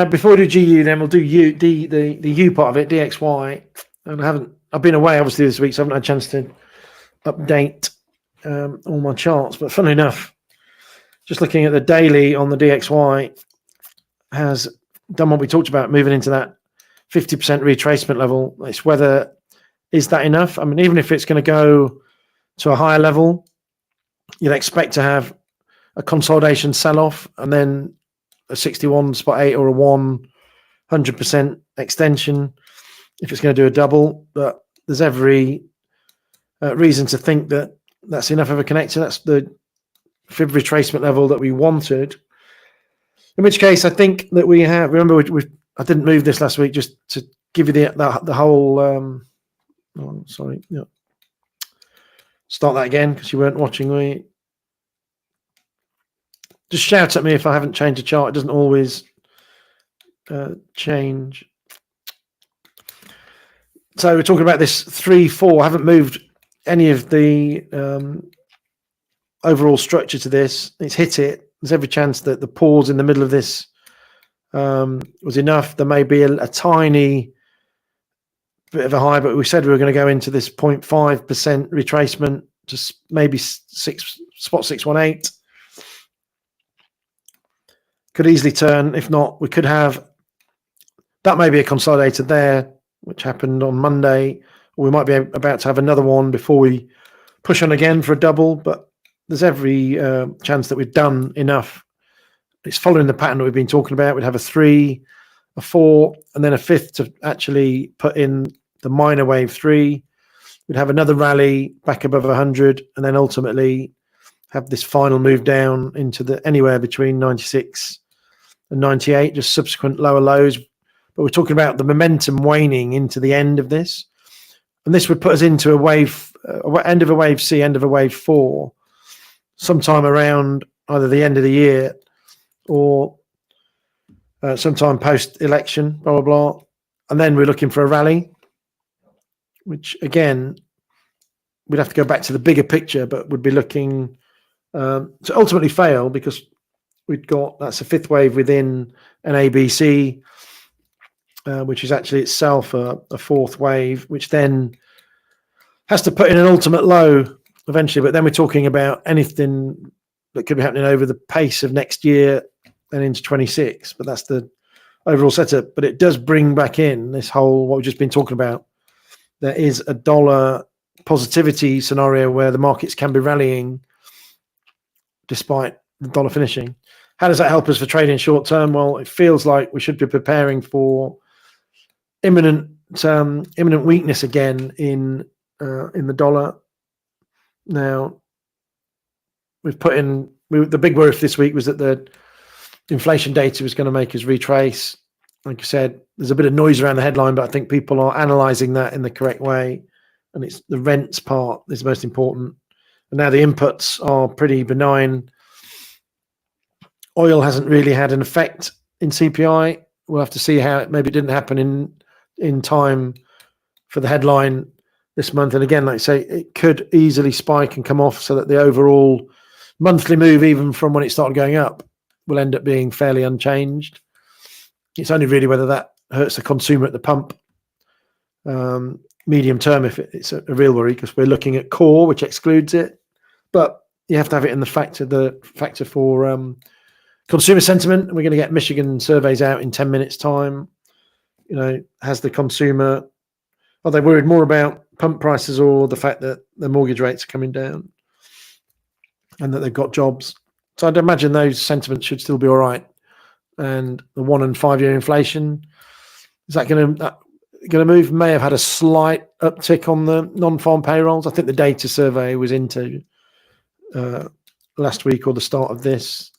Before we do GU, then we'll do the U part of it, DXY. And I've been away obviously this week, so I haven't had a chance to update all my charts. But funnily enough, just looking at the daily on the DXY has done what we talked about, moving into that 50% retracement level. It's whether is that enough? I mean, even if it's going to go to a higher level, you'd expect to have a consolidation sell-off and then a 61.8 or a 100% extension if it's going to do a double. But there's every reason to think that that's enough of a connector. That's the fib retracement level that we wanted. In which case, I think that we have. Remember, I didn't move this last week just to give you the whole. Sorry, yeah. Start that again because you weren't watching me. Just shout at me if I haven't changed a chart. It doesn't always change. So we're talking about this 3-4. I haven't moved any of the overall structure to this. It's hit it. There's every chance that the pause in the middle of this was enough. There may be a tiny bit of a high, but we said we were going to go into this 0.5% retracement, just maybe spot 618. Could easily turn. If not, we could have that may be a consolidator there, which happened on Monday. Or we might be about to have another one before we push on again for a double, but there's every chance that we've done enough. It's following the pattern that we've been talking about. We'd have a 3, a 4, and then a 5th to actually put in the minor wave 3. We'd have another rally back above 100, and then ultimately have this final move down into the anywhere between 96 and 98, just subsequent lower lows. But we're talking about the momentum waning into the end of this. And this would put us into a wave, end of a wave C, end of a wave 4, sometime around either the end of the year or sometime post-election, blah, blah, blah. And then we're looking for a rally, which, again, we'd have to go back to the bigger picture, but would be looking to ultimately fail because that's a 5th wave within an ABC, which is actually itself a 4th wave, which then has to put in an ultimate low eventually. But then we're talking about anything that could be happening over the pace of next year and into 26. But that's the overall setup. But it does bring back in this whole, what we've just been talking about. There is a dollar positivity scenario where the markets can be rallying despite the dollar finishing. How does that help us for trading short term? Well, it feels like we should be preparing for imminent weakness again in the dollar. Now, we've put in the big worry this week was that the inflation data was going to make us retrace. Like I said, there's a bit of noise around the headline, but I think people are analysing that in the correct way, and it's the rents part is most important. And now the inputs are pretty benign. Oil hasn't really had an effect in CPI. We'll have to see how maybe it didn't happen in time for the headline this month. And again, like I say, it could easily spike and come off so that the overall monthly move, even from when it started going up, will end up being fairly unchanged. It's only really whether that hurts the consumer at the pump medium term, if it's a real worry, because we're looking at core, which excludes it. But you have to have it in the factor for consumer sentiment. We're going to get Michigan surveys out in 10 minutes time. Has the consumer, are they worried more about pump prices or the fact that the mortgage rates are coming down and that they've got jobs? So I'd imagine those sentiments should still be all right. And the 1 and 5 year inflation, is that going to move? May have had a slight uptick on the non-farm payrolls. I think the data survey was into last week or the start of this.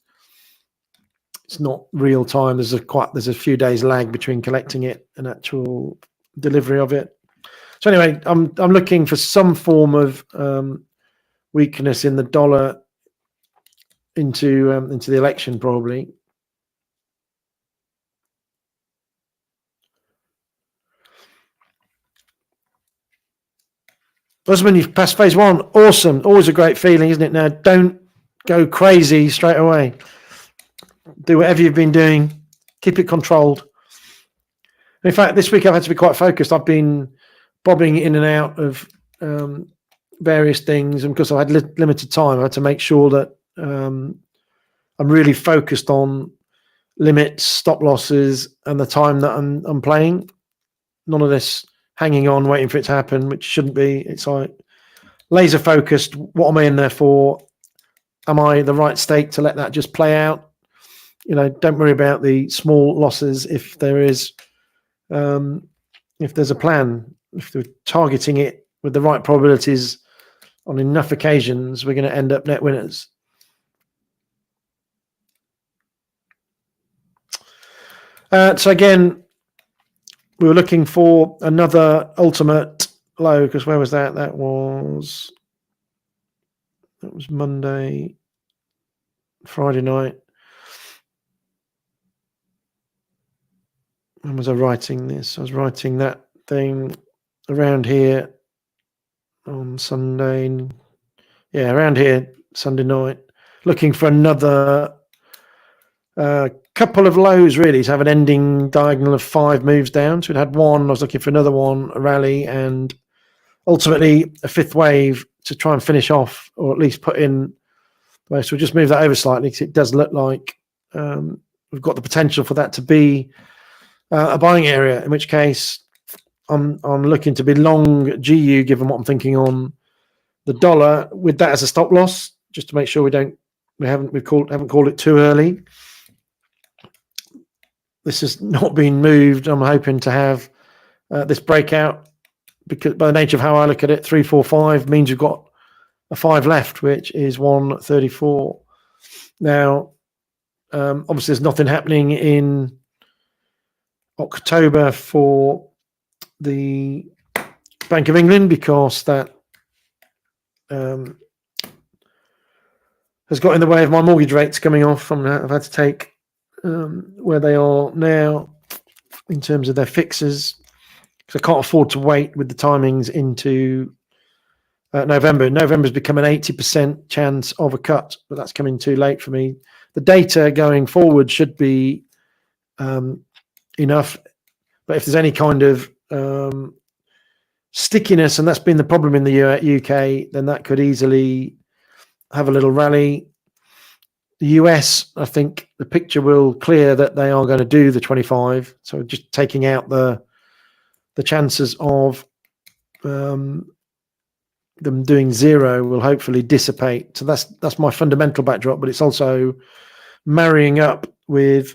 It's not real time. There's a few days lag between collecting it and actual delivery of it. So anyway, I'm looking for some form of weakness in the dollar into the election probably. Usman, you've passed phase 1. Awesome. Always a great feeling, isn't it? Now, don't go crazy straight away. Do whatever you've been doing. Keep it controlled. In fact, this week I've had to be quite focused. I've been bobbing in and out of various things, and because I had limited time, I had to make sure that I'm really focused on limits, stop losses, and the time that I'm playing. None of this hanging on, waiting for it to happen, which shouldn't be. It's like laser focused. What am I in there for? Am I the right stake to let that just play out? Don't worry about the small losses if there's a plan. If they're targeting it with the right probabilities on enough occasions, we're going to end up net winners. So again, we were looking for another ultimate low, because where was that? That was Monday, Friday night. When was I writing this? I was writing that thing around here on Sunday. Yeah, around here, Sunday night. Looking for another couple of lows, really, to have an ending diagonal of 5 moves down. So it had one. I was looking for another one, a rally, and ultimately a 5th wave to try and finish off, or at least put in. So we'll just move that over slightly because it does look like we've got the potential for that to be a buying area. In which case, I'm looking to be long GU, given what I'm thinking on the dollar, with that as a stop loss, just to make sure we haven't called it too early. This has not been moved. I'm hoping to have this breakout, because by the nature of how I look at it, 345 means you've got a 5 left, which is 134. Now, obviously, there's nothing happening in October for the Bank of England, because that has got in the way of my mortgage rates coming off. I've had to take where they are now in terms of their fixes, because I can't afford to wait with the timings into November. November's become an 80% chance of a cut, but that's coming too late for me. The data going forward should be enough, but if there's any kind of stickiness, and that's been the problem in the UK, then that could easily have a little rally. The US, I think the picture will clear that they are going to do the 25. So just taking out the chances of them doing 0 will hopefully dissipate. So that's my fundamental backdrop, but it's also marrying up with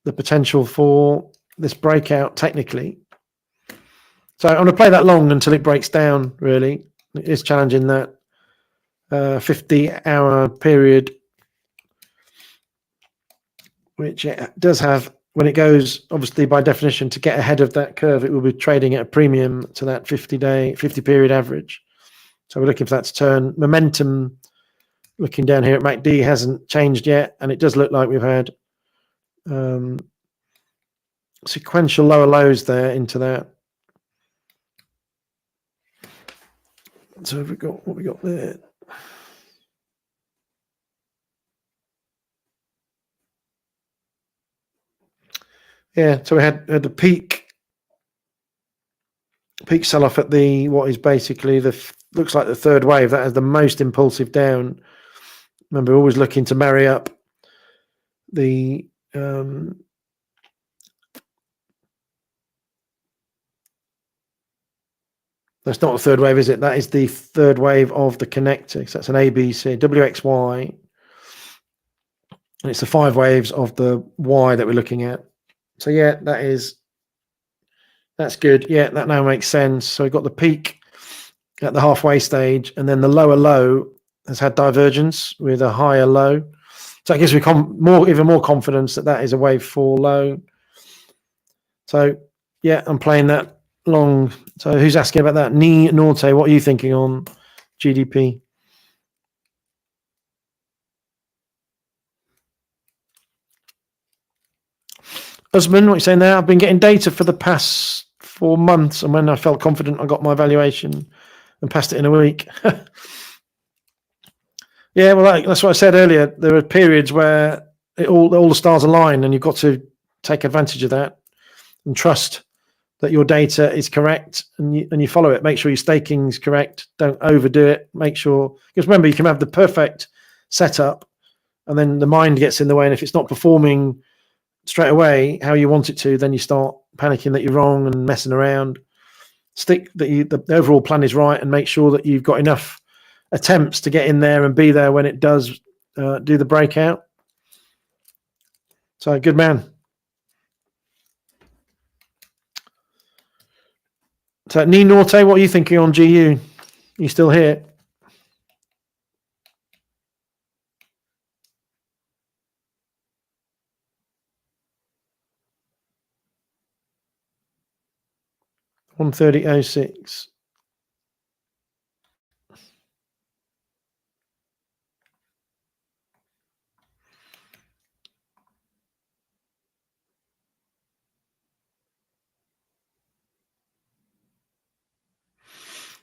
the potential for this breakout technically. So I'm going to play that long until it breaks down, really. It is challenging that 50-hour period, which it does have. When it goes, obviously, by definition, to get ahead of that curve, it will be trading at a premium to that 50 period average. So we're looking for that to turn. Momentum, looking down here at MACD, hasn't changed yet, and it does look like we've had sequential lower lows there into that. So have we got what we got there? Yeah, so we had the peak sell-off at the what is basically looks like the 3rd wave. That is the most impulsive down. Remember, we're always looking to marry up the that's not a 3rd wave, is it? That is the 3rd wave of the connector. So that's an ABC, WXY. And it's the 5 waves of the Y that we're looking at. So yeah, that's good. Yeah, that now makes sense. So we've got the peak at the halfway stage, and then the lower low has had divergence with a higher low. So it gives me even more confidence that is a wave 4 low. So yeah, I'm playing that long. So who's asking about that? Ni Norte, what are you thinking on GDP? Usman, what are you saying there? I've been getting data for the past 4 months, and when I felt confident, I got my valuation and passed it in a week. Yeah, well, that's what I said earlier. There are periods where all the stars align, and you've got to take advantage of that and trust that your data is correct, and you follow it. Make sure your staking is correct. Don't overdo it. Make sure, because remember, you can have the perfect setup, and then the mind gets in the way, and if it's not performing straight away how you want it to, then you start panicking that you're wrong and messing around. Stick that the overall plan is right, and make sure that you've got enough attempts to get in there and be there when it does do the breakout. So good man. So Ni Norte, what are you thinking on GU? You still here? $130.06.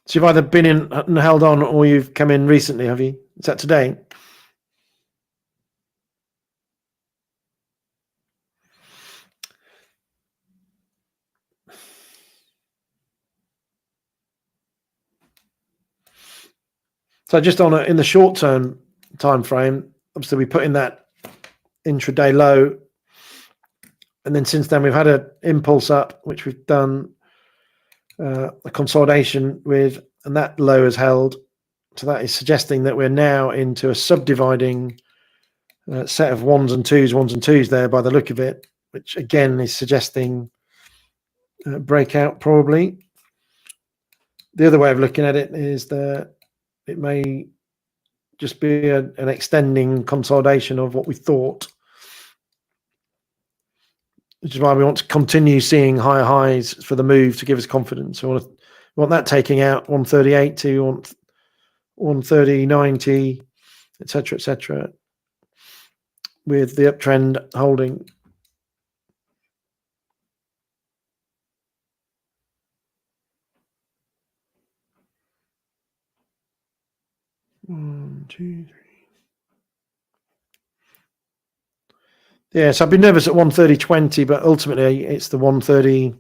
So you've either been in and held on, or you've come in recently, have you? Is that today? So just in the short term time frame, obviously we put in that intraday low, and then since then we've had an impulse up, which we've done a consolidation with, and that low has held. So that is suggesting that we're now into a subdividing set of ones and twos there by the look of it, which again is suggesting breakout probably. The other way of looking at it is that it may just be an extending consolidation of what we thought, which is why we want to continue seeing higher highs for the move to give us confidence. We want that taking out 138 to 130.90, etc., with the uptrend holding. One, two, three. Yeah, so I've been nervous at 130.20, but ultimately it's the 130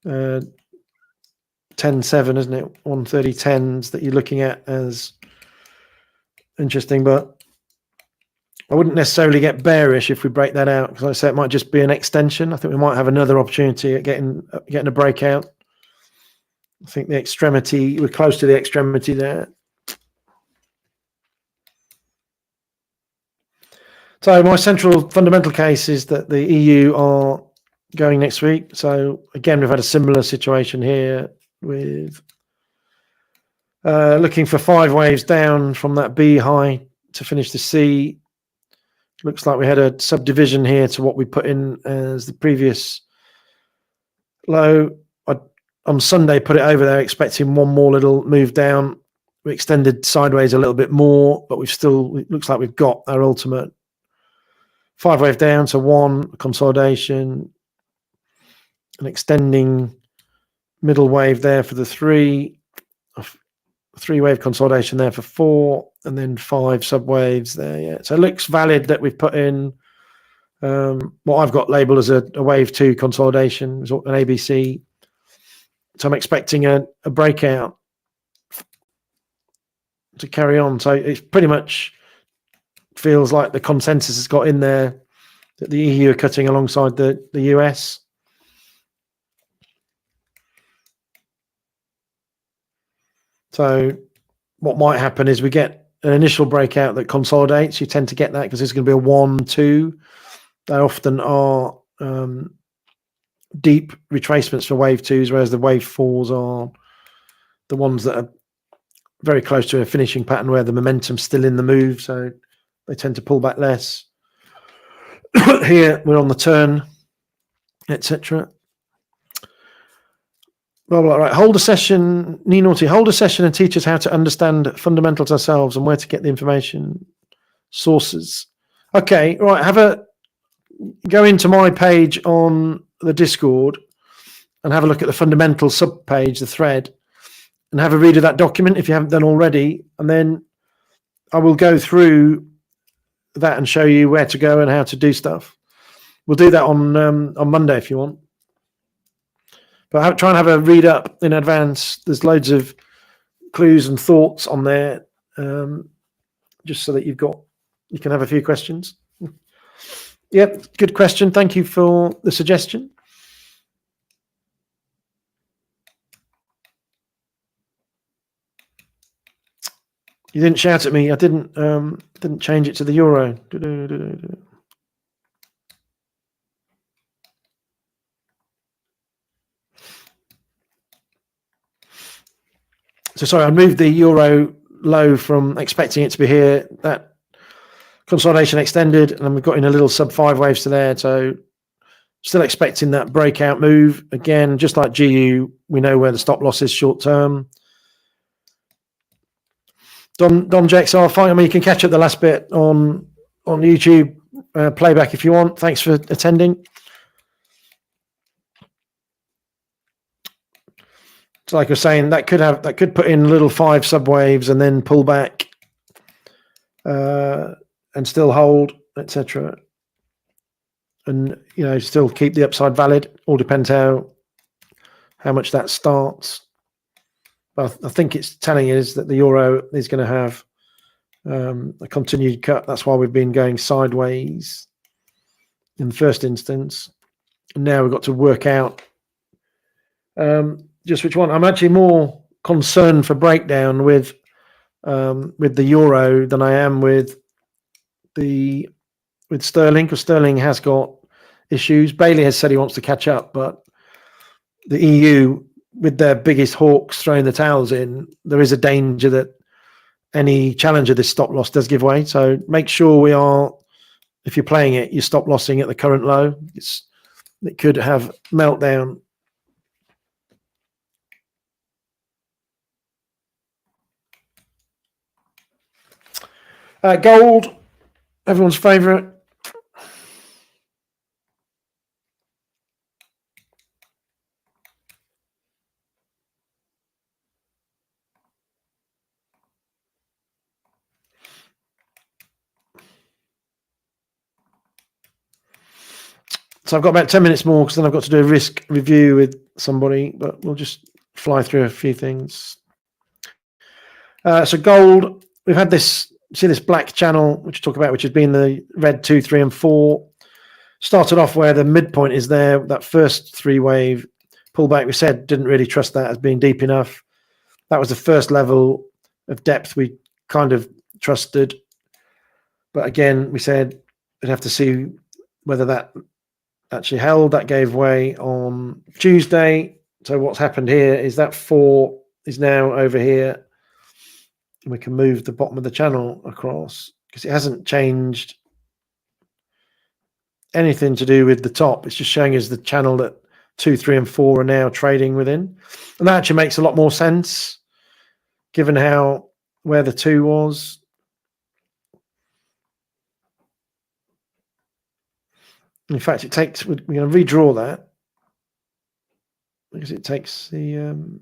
10.7, isn't it? 130.10s that you're looking at as interesting, but I wouldn't necessarily get bearish if we break that out, because like I say, it might just be an extension. I think we might have another opportunity at getting a breakout. I think the extremity, we're close to the extremity there. So my central fundamental case is that the EU are going next week. So again, we've had a similar situation here with looking for 5 waves down from that B high to finish the C. Looks like we had a subdivision here to what we put in as the previous low. On Sunday, put it over there, expecting one more little move down. We extended sideways a little bit more, but it looks like we've got our ultimate 5 wave down to 1, consolidation, an extending middle wave there for the 3, a 3-wave consolidation there for 4, and then 5 subwaves there. Yeah, so it looks valid that we've put in what I've got labeled as a wave 2 consolidation, an ABC. So I'm expecting a breakout to carry on. So it pretty much feels like the consensus has got in there that the EU are cutting alongside the US. So what might happen is we get an initial breakout that consolidates. You tend to get that because there's going to be a 1-2. They often are deep retracements for wave 2s, whereas the wave 4s are the ones that are very close to a finishing pattern where the momentum's still in the move, so they tend to pull back less. Here we're on the turn, etc. Blah, blah, right. Hold a session, Ninaughty, hold a session and teach us how to understand fundamentals ourselves and where to get the information sources. Okay, right. Go into my page on the Discord and have a look at the fundamental sub page, the thread, and have a read of that document if you haven't done already. And then I will go through that and show you where to go and how to do stuff. We'll do that on Monday if you want. But try and have a read up in advance. There's loads of clues and thoughts on there, just so that you can have a few questions. Yep, good question. Thank you for the suggestion. You didn't shout at me. I didn't change it to the euro. So sorry, I moved the euro low from expecting it to be here. That consolidation extended, and we've got in a little sub 5 waves to there. So still expecting that breakout move. Again, just like GU, we know where the stop loss is short term. Don JXR, I mean, you can catch up the last bit on YouTube playback if you want. Thanks for attending. So like I was saying, that could put in little 5 subwaves and then pull back and still hold, etc. And still keep the upside valid. All depends how much that starts. But I think it's telling us that the euro is going to have a continued cut. That's why we've been going sideways in the first instance. And now we've got to work out just which one. I'm actually more concerned for breakdown with the euro than I am with sterling, because sterling has got issues. Bailey has said he wants to catch up, but the EU, with their biggest hawks throwing the towels in, there is a danger that any challenge of this stop loss does give way. So make sure if you're playing it, you stop lossing at the current low. It could have meltdown. Gold, everyone's favorite. So I've got about 10 minutes more because then I've got to do a risk review with somebody, but we'll just fly through a few things. So gold, we've had this black channel, which we talk about, which has been the red 2, 3, and 4. Started off where the midpoint is there, that first 3 wave pullback. We said didn't really trust that as being deep enough. That was the first level of depth we kind of trusted. But again, we said we'd have to see whether that actually held. That gave way on Tuesday. So what's happened here is that 4 is now over here. And we can move the bottom of the channel across because it hasn't changed anything to do with the top. It's just showing us the channel that 2, 3, and 4 are now trading within. And that actually makes a lot more sense given where the 2 was. In fact, we're going to redraw that because it takes the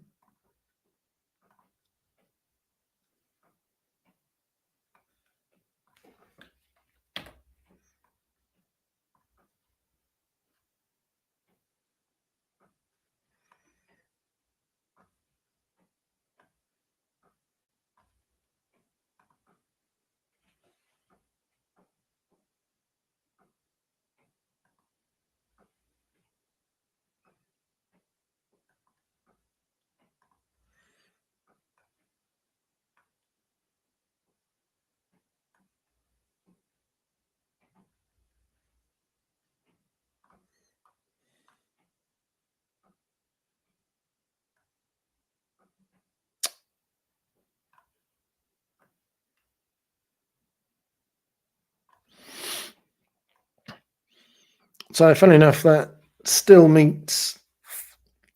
So funny enough, that still meets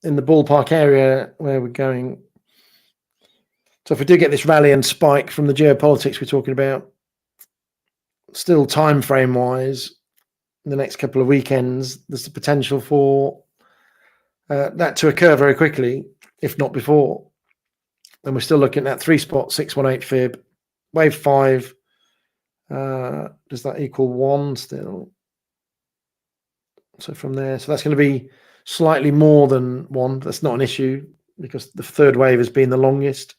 in the ballpark area where we're going. So if we do get this rally and spike from the geopolitics we're talking about, still time frame wise, in the next couple of weekends, there's the potential for that to occur very quickly, if not before. And we're still looking at 3 spot 618 fib, wave 5. Does that equal 1 still? So from there, so that's going to be slightly more than 1. That's not an issue because the third wave has been the longest.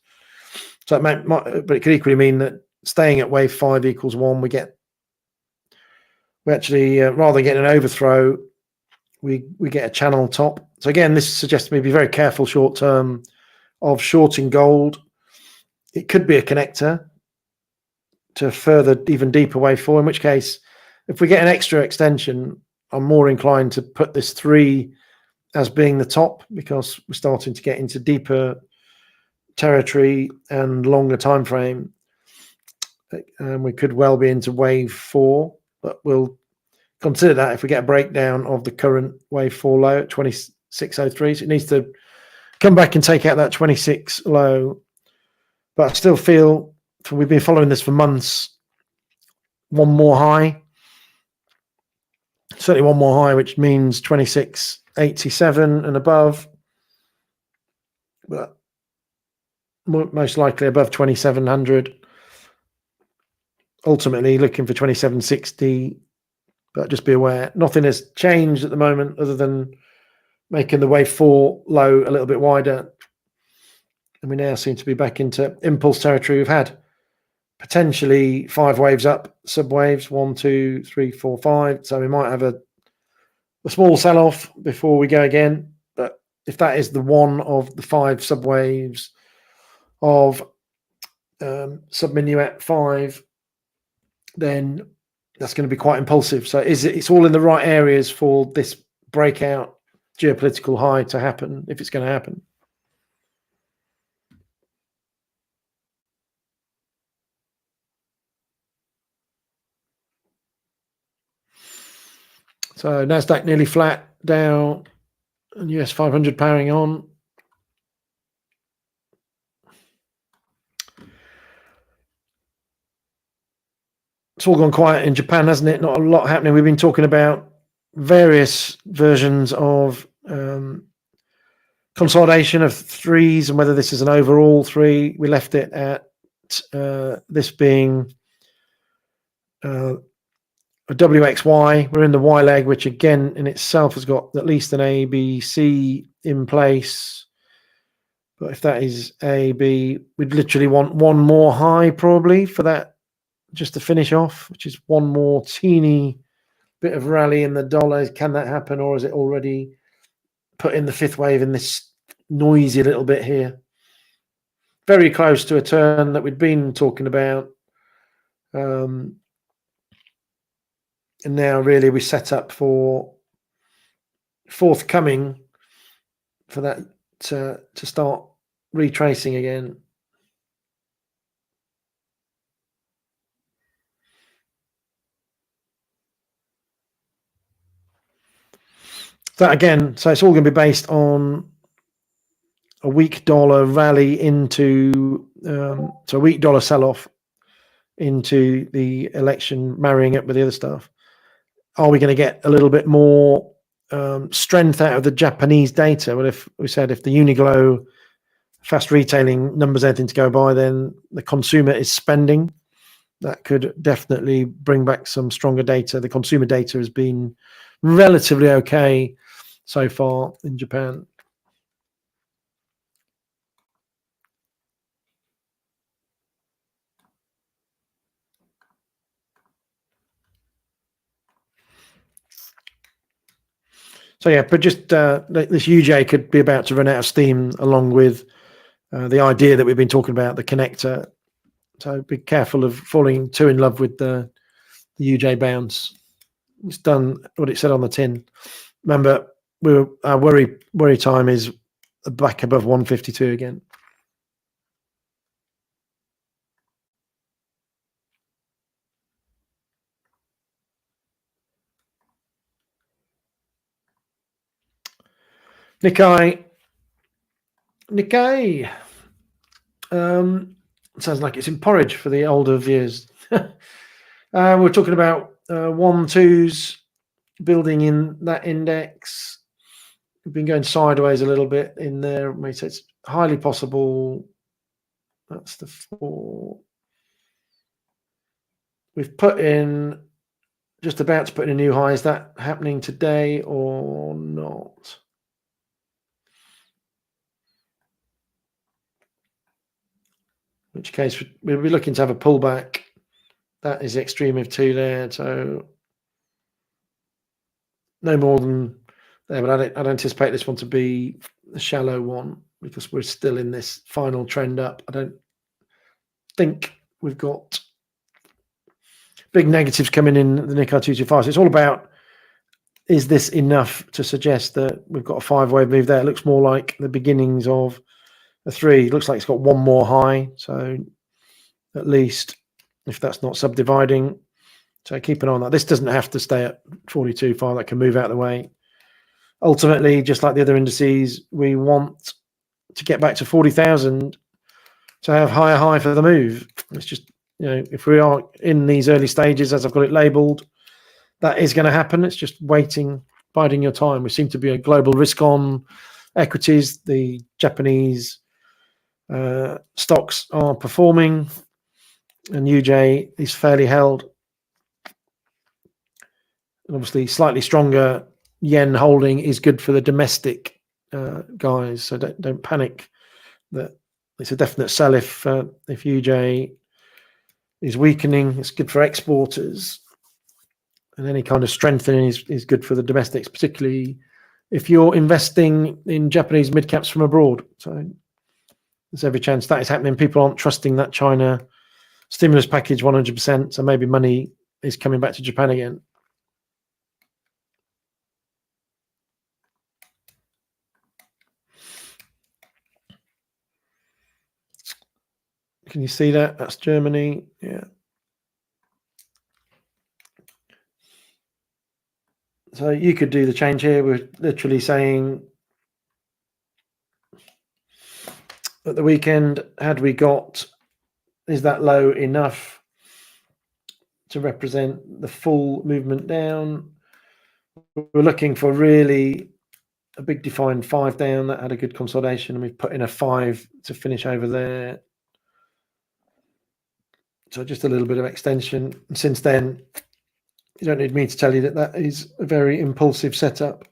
So it might, but it could equally mean that staying at wave 5 equals 1. We actually rather than getting an overthrow, we get a channel top. So again, this suggests me be very careful short term of shorting gold. It could be a connector to a further, even deeper wave 4. In which case, if we get an extra extension, I'm more inclined to put this 3 as being the top because we're starting to get into deeper territory and longer time frame. And we could well be into wave 4, but we'll consider that if we get a breakdown of the current wave 4 low at 2603. So it needs to come back and take out that 26 low. But I still feel, we've been following this for months, one more high. Certainly one more high, which means 2687 and above. but most likely above 2,700. Ultimately looking for 2,760, but just be aware, nothing has changed at the moment other than making the wave 4 low a little bit wider. And we now seem to be back into impulse territory. We've had potentially 5 waves up, sub-waves, 1, 2, 3, 4, 5. So we might have a small sell-off before we go again. But if that is the one of the 5 sub-waves of sub-minuet 5, then that's going to be quite impulsive. So it's all in the right areas for this breakout geopolitical high to happen, if it's going to happen. So Nasdaq nearly flat, Dow and US 500 powering on. It's all gone quiet in Japan, hasn't it? Not a lot happening. We've been talking about various versions of consolidation of threes and whether this is an overall 3. We left it at this being a WXY. We're in the Y leg, which again in itself has got at least an A, B, C in place. But if that is A, B, we'd literally want one more high probably for that just to finish off, which is one more teeny bit of rally in the dollar. Can that happen, or is it already put in the 5th wave in this noisy little bit here? Very close to a turn that we'd been talking about. And now really we set up for forthcoming for that to start retracing again. That again, so it's all going to be based on a weak dollar rally into so a weak dollar sell-off into the election, marrying it with the other stuff. Are we going to get a little bit more strength out of the Japanese data? Well, if we said if the Uniglow fast retailing numbers anything to go by, then the consumer is spending. That could definitely bring back some stronger data. The consumer data has been relatively okay so far in Japan. So yeah, but just this UJ could be about to run out of steam, along with the idea that we've been talking about, the connector. So be careful of falling too in love with the UJ bounce. It's done what it said on the tin. Remember, our worry time is back above 152 again. Nikkei. Sounds like it's in porridge for the older viewers. We're talking about 1-2s building in that index. We've been going sideways a little bit in there. So it's highly possible. That's the 4. We've put in, just about to put in a new high. Is that happening today or not? In which case we'll be looking to have a pullback. That is extreme of 2 there, so no more than there. But I'd anticipate this one to be a shallow one because we're still in this final trend up. I don't think we've got big negatives coming in the Nikkei 225. So it's all about, is this enough to suggest that we've got a 5-wave move there? It looks more like the beginnings of a 3. It looks like it's got one more high. So at least if that's not subdividing. So keep an eye on that. This doesn't have to stay at 42.5. That can move out of the way. Ultimately, just like the other indices, we want to get back to 40,000 to have higher high for the move. It's just, if we are in these early stages, as I've got it labeled, that is going to happen. It's just waiting, biding your time. We seem to be a global risk on equities, the Japanese stocks are performing, and UJ is fairly held. And obviously, slightly stronger yen holding is good for the domestic guys. So don't panic. That it's a definite sell if UJ is weakening. It's good for exporters, and any kind of strengthening is good for the domestics, particularly if you're investing in Japanese mid caps from abroad. So there's every chance that is happening. People aren't trusting that China stimulus package 100%. So maybe money is coming back to Japan again. Can you see that? That's Germany. Yeah. So you could do the change here. We're literally saying at the weekend, had we got, is that low enough to represent the full movement down? We're looking for really a big defined 5 down. That had a good consolidation, and we've put in a 5 to finish over there. So just a little bit of extension. And since then, you don't need me to tell you that that is a very impulsive setup.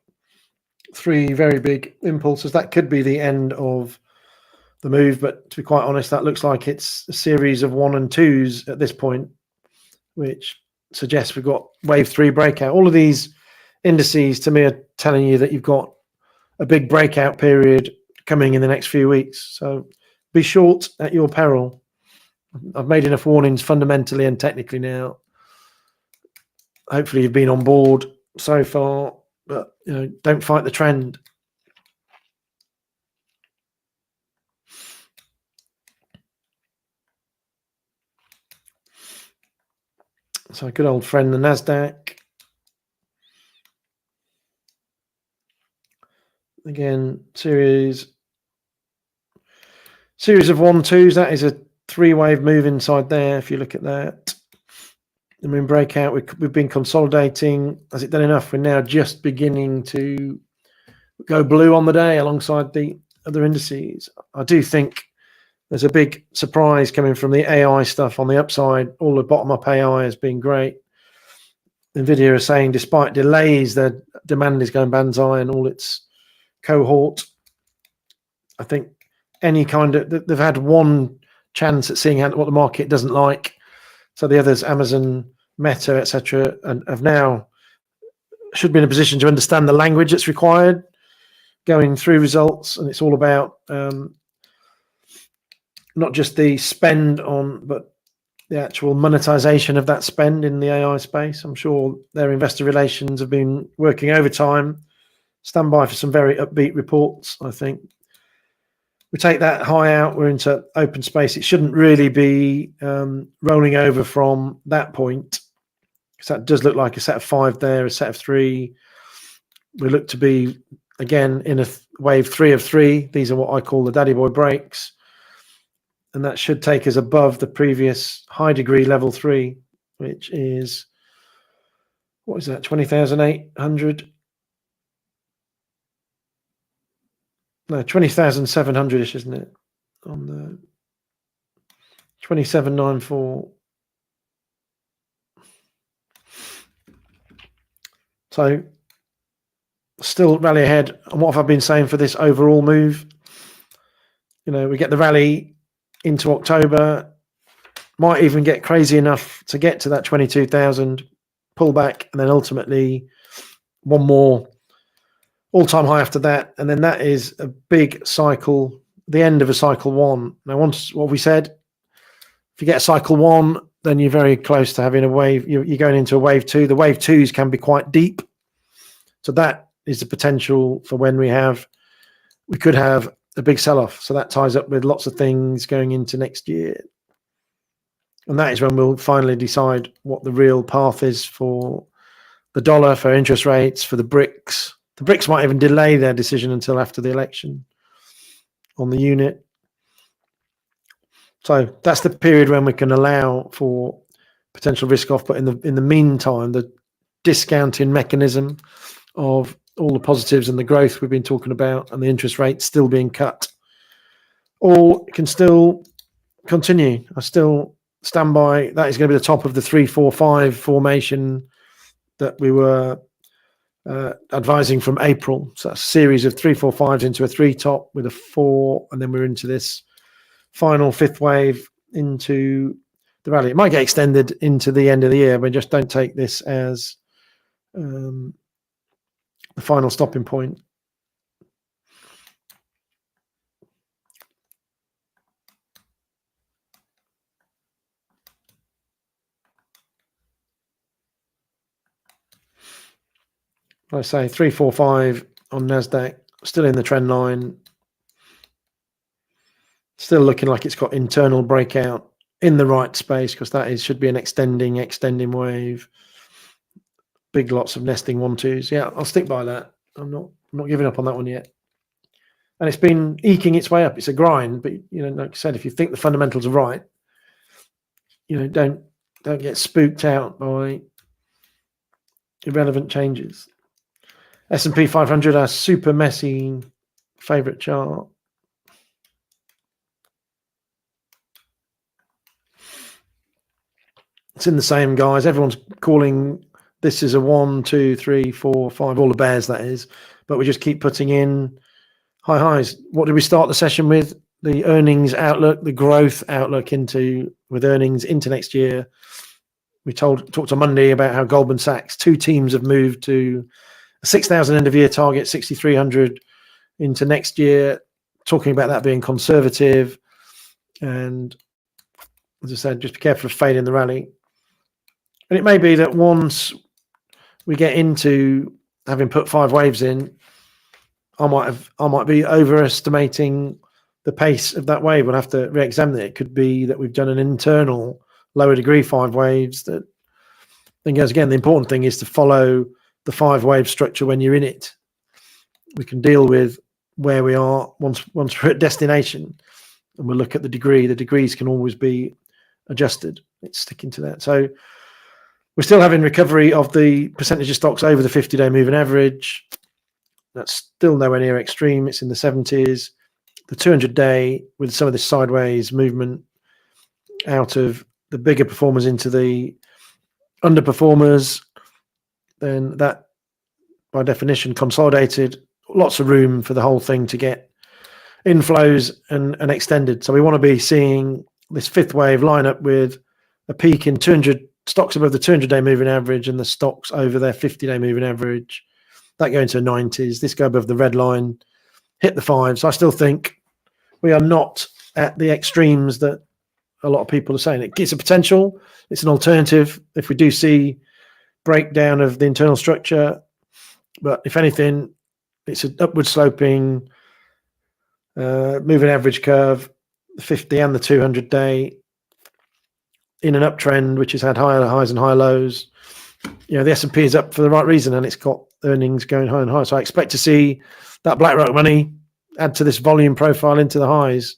3 very big impulses. That could be the end of the move, but to be quite honest, that looks like it's a series of 1 and 2s at this point, which suggests we've got wave 3 breakout. All of these indices to me are telling you that you've got a big breakout period coming in the next few weeks. So be short at your peril. I've made enough warnings fundamentally and technically now. Hopefully you've been on board so far, but don't fight the trend. So good old friend, the Nasdaq. Again, series of 1-2s. That is a 3-wave move inside there. If you look at that, I mean, breakout. We've been consolidating. Has it done enough? We're now just beginning to go blue on the day alongside the other indices. I do think there's a big surprise coming from the AI stuff on the upside. All the bottom-up AI has been great. NVIDIA is saying despite delays, their demand is going banzai and all its cohort. I think any kind of, they've had one chance at seeing what the market doesn't like. So the others, Amazon, Meta, etc., and have now should be in a position to understand the language that's required going through results. And it's all about not just the spend on, but the actual monetization of that spend in the AI space. I'm sure their investor relations have been working overtime. Stand by for some very upbeat reports, I think. We take that high out, we're into open space. It shouldn't really be rolling over from that point, because that does look like a set of 5 there, a set of 3. We look to be, again, in a wave 3 of 3. These are what I call the daddy boy breaks. And that should take us above the previous high degree level 3, which is, what is that, 20,800? No, 20,700-ish, isn't it? On the 2794. So still rally ahead. And what have I been saying for this overall move? We get the rally into October, might even get crazy enough to get to that 22,000 pullback, and then ultimately one more all-time high after that, and then that is a big cycle, the end of a cycle 1. Now, once what we said, if you get a cycle 1, then you're very close to having a wave. You're going into a wave 2. The wave 2s can be quite deep, so that is the potential for when we could have a big sell-off. So that ties up with lots of things going into next year, and that is when we'll finally decide what the real path is for the dollar, for interest rates, for the BRICS. The BRICS might even delay their decision until after the election on the unit. So that's the period when we can allow for potential risk off. But in the meantime, the discounting mechanism of all the positives and the growth we've been talking about, and the interest rates still being cut, all can still continue. I still stand by that is going to be the top of the 3-4-5 formation that we were advising from April. So that's a series of 3-4-5s into a 3 top with a 4, and then we're into this final 5th wave into the rally. It might get extended into the end of the year, but just don't take this as the final stopping point. I say 3-4-5 on NASDAQ, still in the trend line, still looking like it's got internal breakout in the right space, because that should be an extending wave. Big lots of nesting 1-2s. Yeah, I'll stick by that. I'm not giving up on that one yet. And it's been eking its way up. It's a grind, but like I said, if you think the fundamentals are right, don't get spooked out by irrelevant changes. S&P 500, our super messy favorite chart. It's in the same guys. Everyone's calling this is a 1, 2, 3, 4, 5, all the bears that is, but we just keep putting in high highs. What did we start the session with? The earnings outlook, the growth outlook with earnings into next year. We talked on Monday about how Goldman Sachs, 2 teams have moved to a 6,000 end of year target, 6,300 into next year, talking about that being conservative. And as I said, just be careful of failing the rally. And it may be that once we get into having put 5 waves in, I might be overestimating the pace of that wave. We'll have to re-examine it. It could be that we've done an internal lower degree 5 waves. That then goes again. The important thing is to follow the 5 wave structure when you're in it. We can deal with where we are once we're at destination, and we'll look at the degree. The degrees can always be adjusted. It's sticking to that. So we're still having recovery of the percentage of stocks over the 50-day moving average. That's still nowhere near extreme. It's in the 70s. The 200-day, with some of this sideways movement out of the bigger performers into the underperformers, then that, by definition, consolidated. Lots of room for the whole thing to get inflows and extended. So we want to be seeing this 5th wave line up with a peak in 200 stocks above the 200-day moving average and the stocks over their 50-day moving average. That go into the 90s. This go above the red line, hit the 5s. So I still think we are not at the extremes that a lot of people are saying. It gives a potential. It's an alternative if we do see breakdown of the internal structure. But if anything, it's an upward sloping moving average curve, the 50 and the 200-day, in an uptrend, which has had higher highs and higher lows. The S&P is up for the right reason, and it's got earnings going higher and higher. So I expect to see that BlackRock money add to this volume profile into the highs.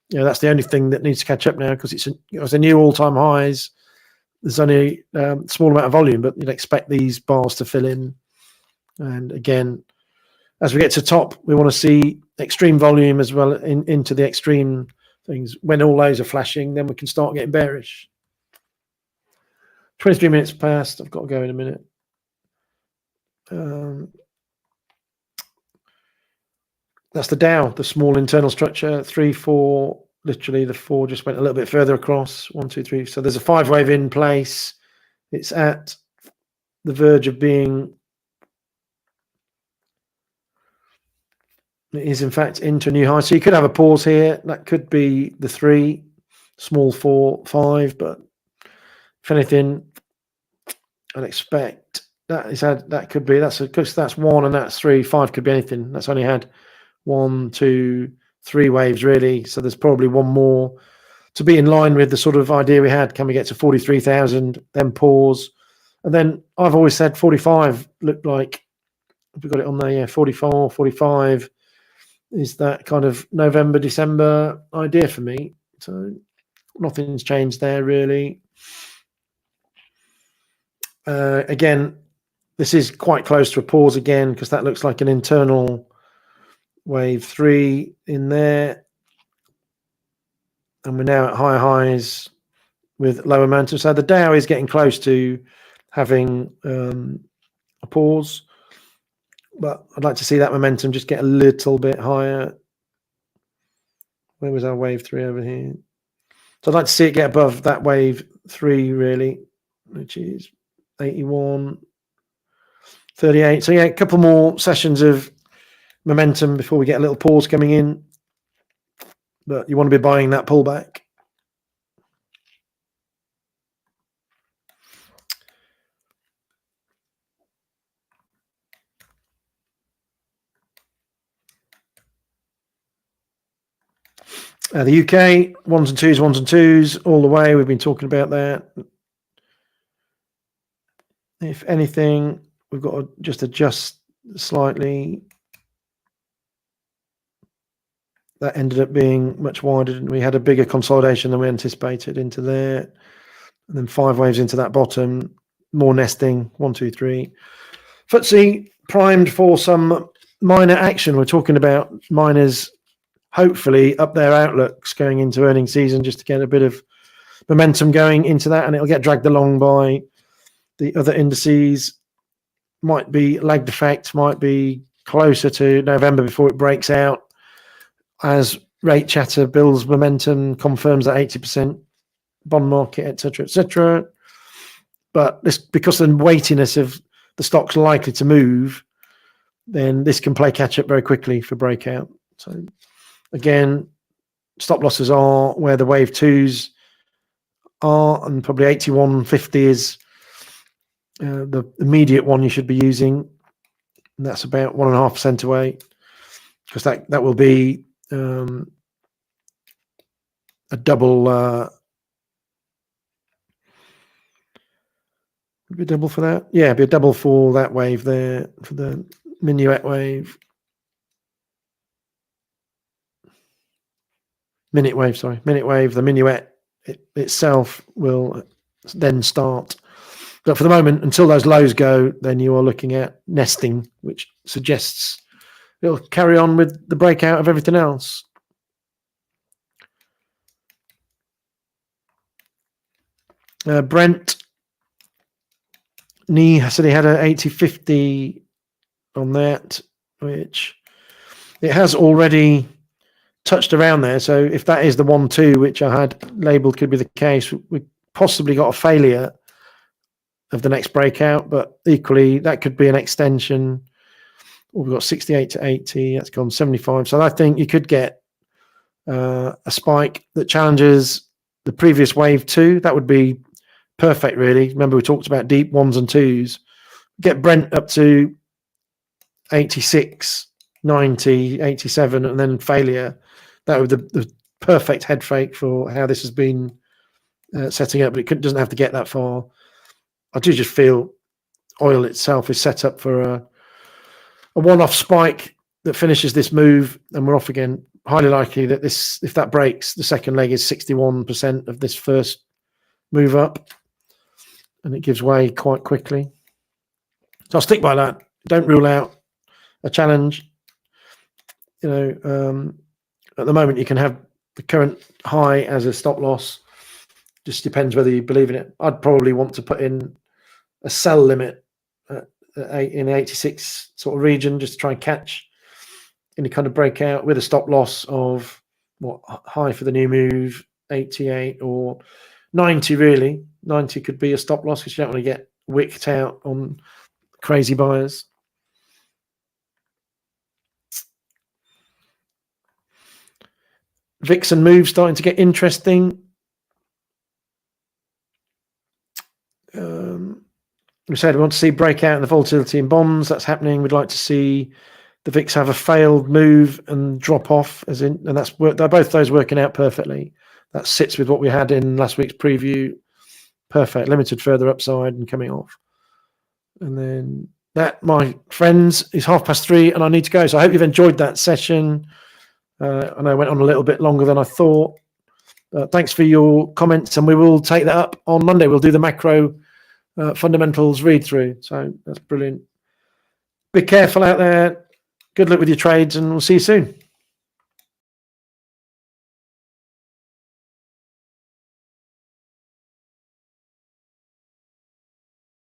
That's the only thing that needs to catch up now, because it's a new all-time highs. There's only a small amount of volume, but you'd expect these bars to fill in. And again, as we get to top, we want to see extreme volume as well into the extreme things. When all those are flashing, then we can start getting bearish. 23 minutes past. I've got to go in a minute. That's the Dow, the small internal structure. 3, 4. Literally, the 4 just went a little bit further across. 1, 2, 3. So there's a 5 wave in place. It's at the verge of being. It is, in fact, into a new high. So you could have a pause here. That could be the 3, small 4, 5. But if anything, I'd expect that could be that's 1 and that's 3. 5 could be anything. That's only had 1, 2, 3 waves really. So there's probably one more to be in line with the sort of idea we had. Can we get to 43,000, then pause? And then I've always said 45 looked like, we've got it on there, yeah, 44, 45 is that kind of November, December idea for me. So nothing's changed there really. Again, This is quite close to a pause again because that looks like an internal wave 3 in there. And we're now at higher highs with lower momentum. So the Dow is getting close to having a pause. But I'd like to see that momentum just get a little bit higher. Where was our wave 3 over here? So I'd like to see it get above that wave 3, really, which is 81, 38. So yeah, a couple more sessions of momentum before we get a little pause coming in. But you want to be buying that pullback. The UK, ones and twos, all the way. We've been talking about that. If anything, we've got to just adjust slightly. That ended up being much wider. We had a bigger consolidation than we anticipated into there. And then 5 waves into that bottom. More nesting, 1, 2, 3. FTSE primed for some minor action. We're talking about miners hopefully up their outlooks going into earnings season just to get a bit of momentum going into that, and it'll get dragged along by the other indices. Might be lagged effect, might be closer to November before it breaks out as rate chatter builds momentum, confirms that 80% bond market, etc., etc. But this, because of the weightiness of the stocks likely to move, then this can play catch up very quickly for breakout. So again, stop losses are where the wave 2s are, and probably 81.50 is the immediate one you should be using. And that's about 1.5% away, because that will be a double. Would be a double for that? Yeah, it'd be a double for that wave there, for the minuet wave. Minute wave, sorry. Minute wave, the minuet itself will then start. But for the moment, until those lows go, then you are looking at nesting, which suggests it'll carry on with the breakout of everything else. Brent knee said he had an 80.50 on that, which it has already touched around there. So if that is the 1-2, which I had labeled could be the case, we possibly got a failure of the next breakout, but equally that could be an extension. We've got 68 to 80, that's gone 75. So I think you could get a spike that challenges the previous wave 2. That would be perfect, really. Remember, we talked about deep 1s and 2s. Get Brent up to 86, 90, 87, and then failure. That would be the perfect head fake for how this has been setting up, but it doesn't have to get that far. I do just feel oil itself is set up for a one-off spike that finishes this move, and we're off again. Highly likely that this, if that breaks, the second leg is 61% of this first move up, and it gives way quite quickly. So I'll stick by that. Don't rule out a challenge. You know, at the moment you can have the current high as a stop loss. Just depends whether you believe in it. I'd probably want to put in a sell limit in the 86 sort of region, just to try and catch any kind of breakout with a stop loss of what high for the new move, 88 or 90 really. 90 could be a stop loss because you don't want to get wicked out on crazy buyers. VIX and move starting to get interesting. We said we want to see breakout in the volatility in bonds. That's happening. We'd like to see the VIX have a failed move and drop off, and that's they're both those working out perfectly. That sits with what we had in last week's preview. Perfect, limited further upside and coming off. And then that, my friends, is 3:30, and I need to go. So I hope you've enjoyed that session. I know I went on a little bit longer than I thought. Thanks for your comments, and we will take that up on Monday. We'll do the macro fundamentals read through. So that's brilliant. Be careful out there. Good luck with your trades, and we'll see you soon.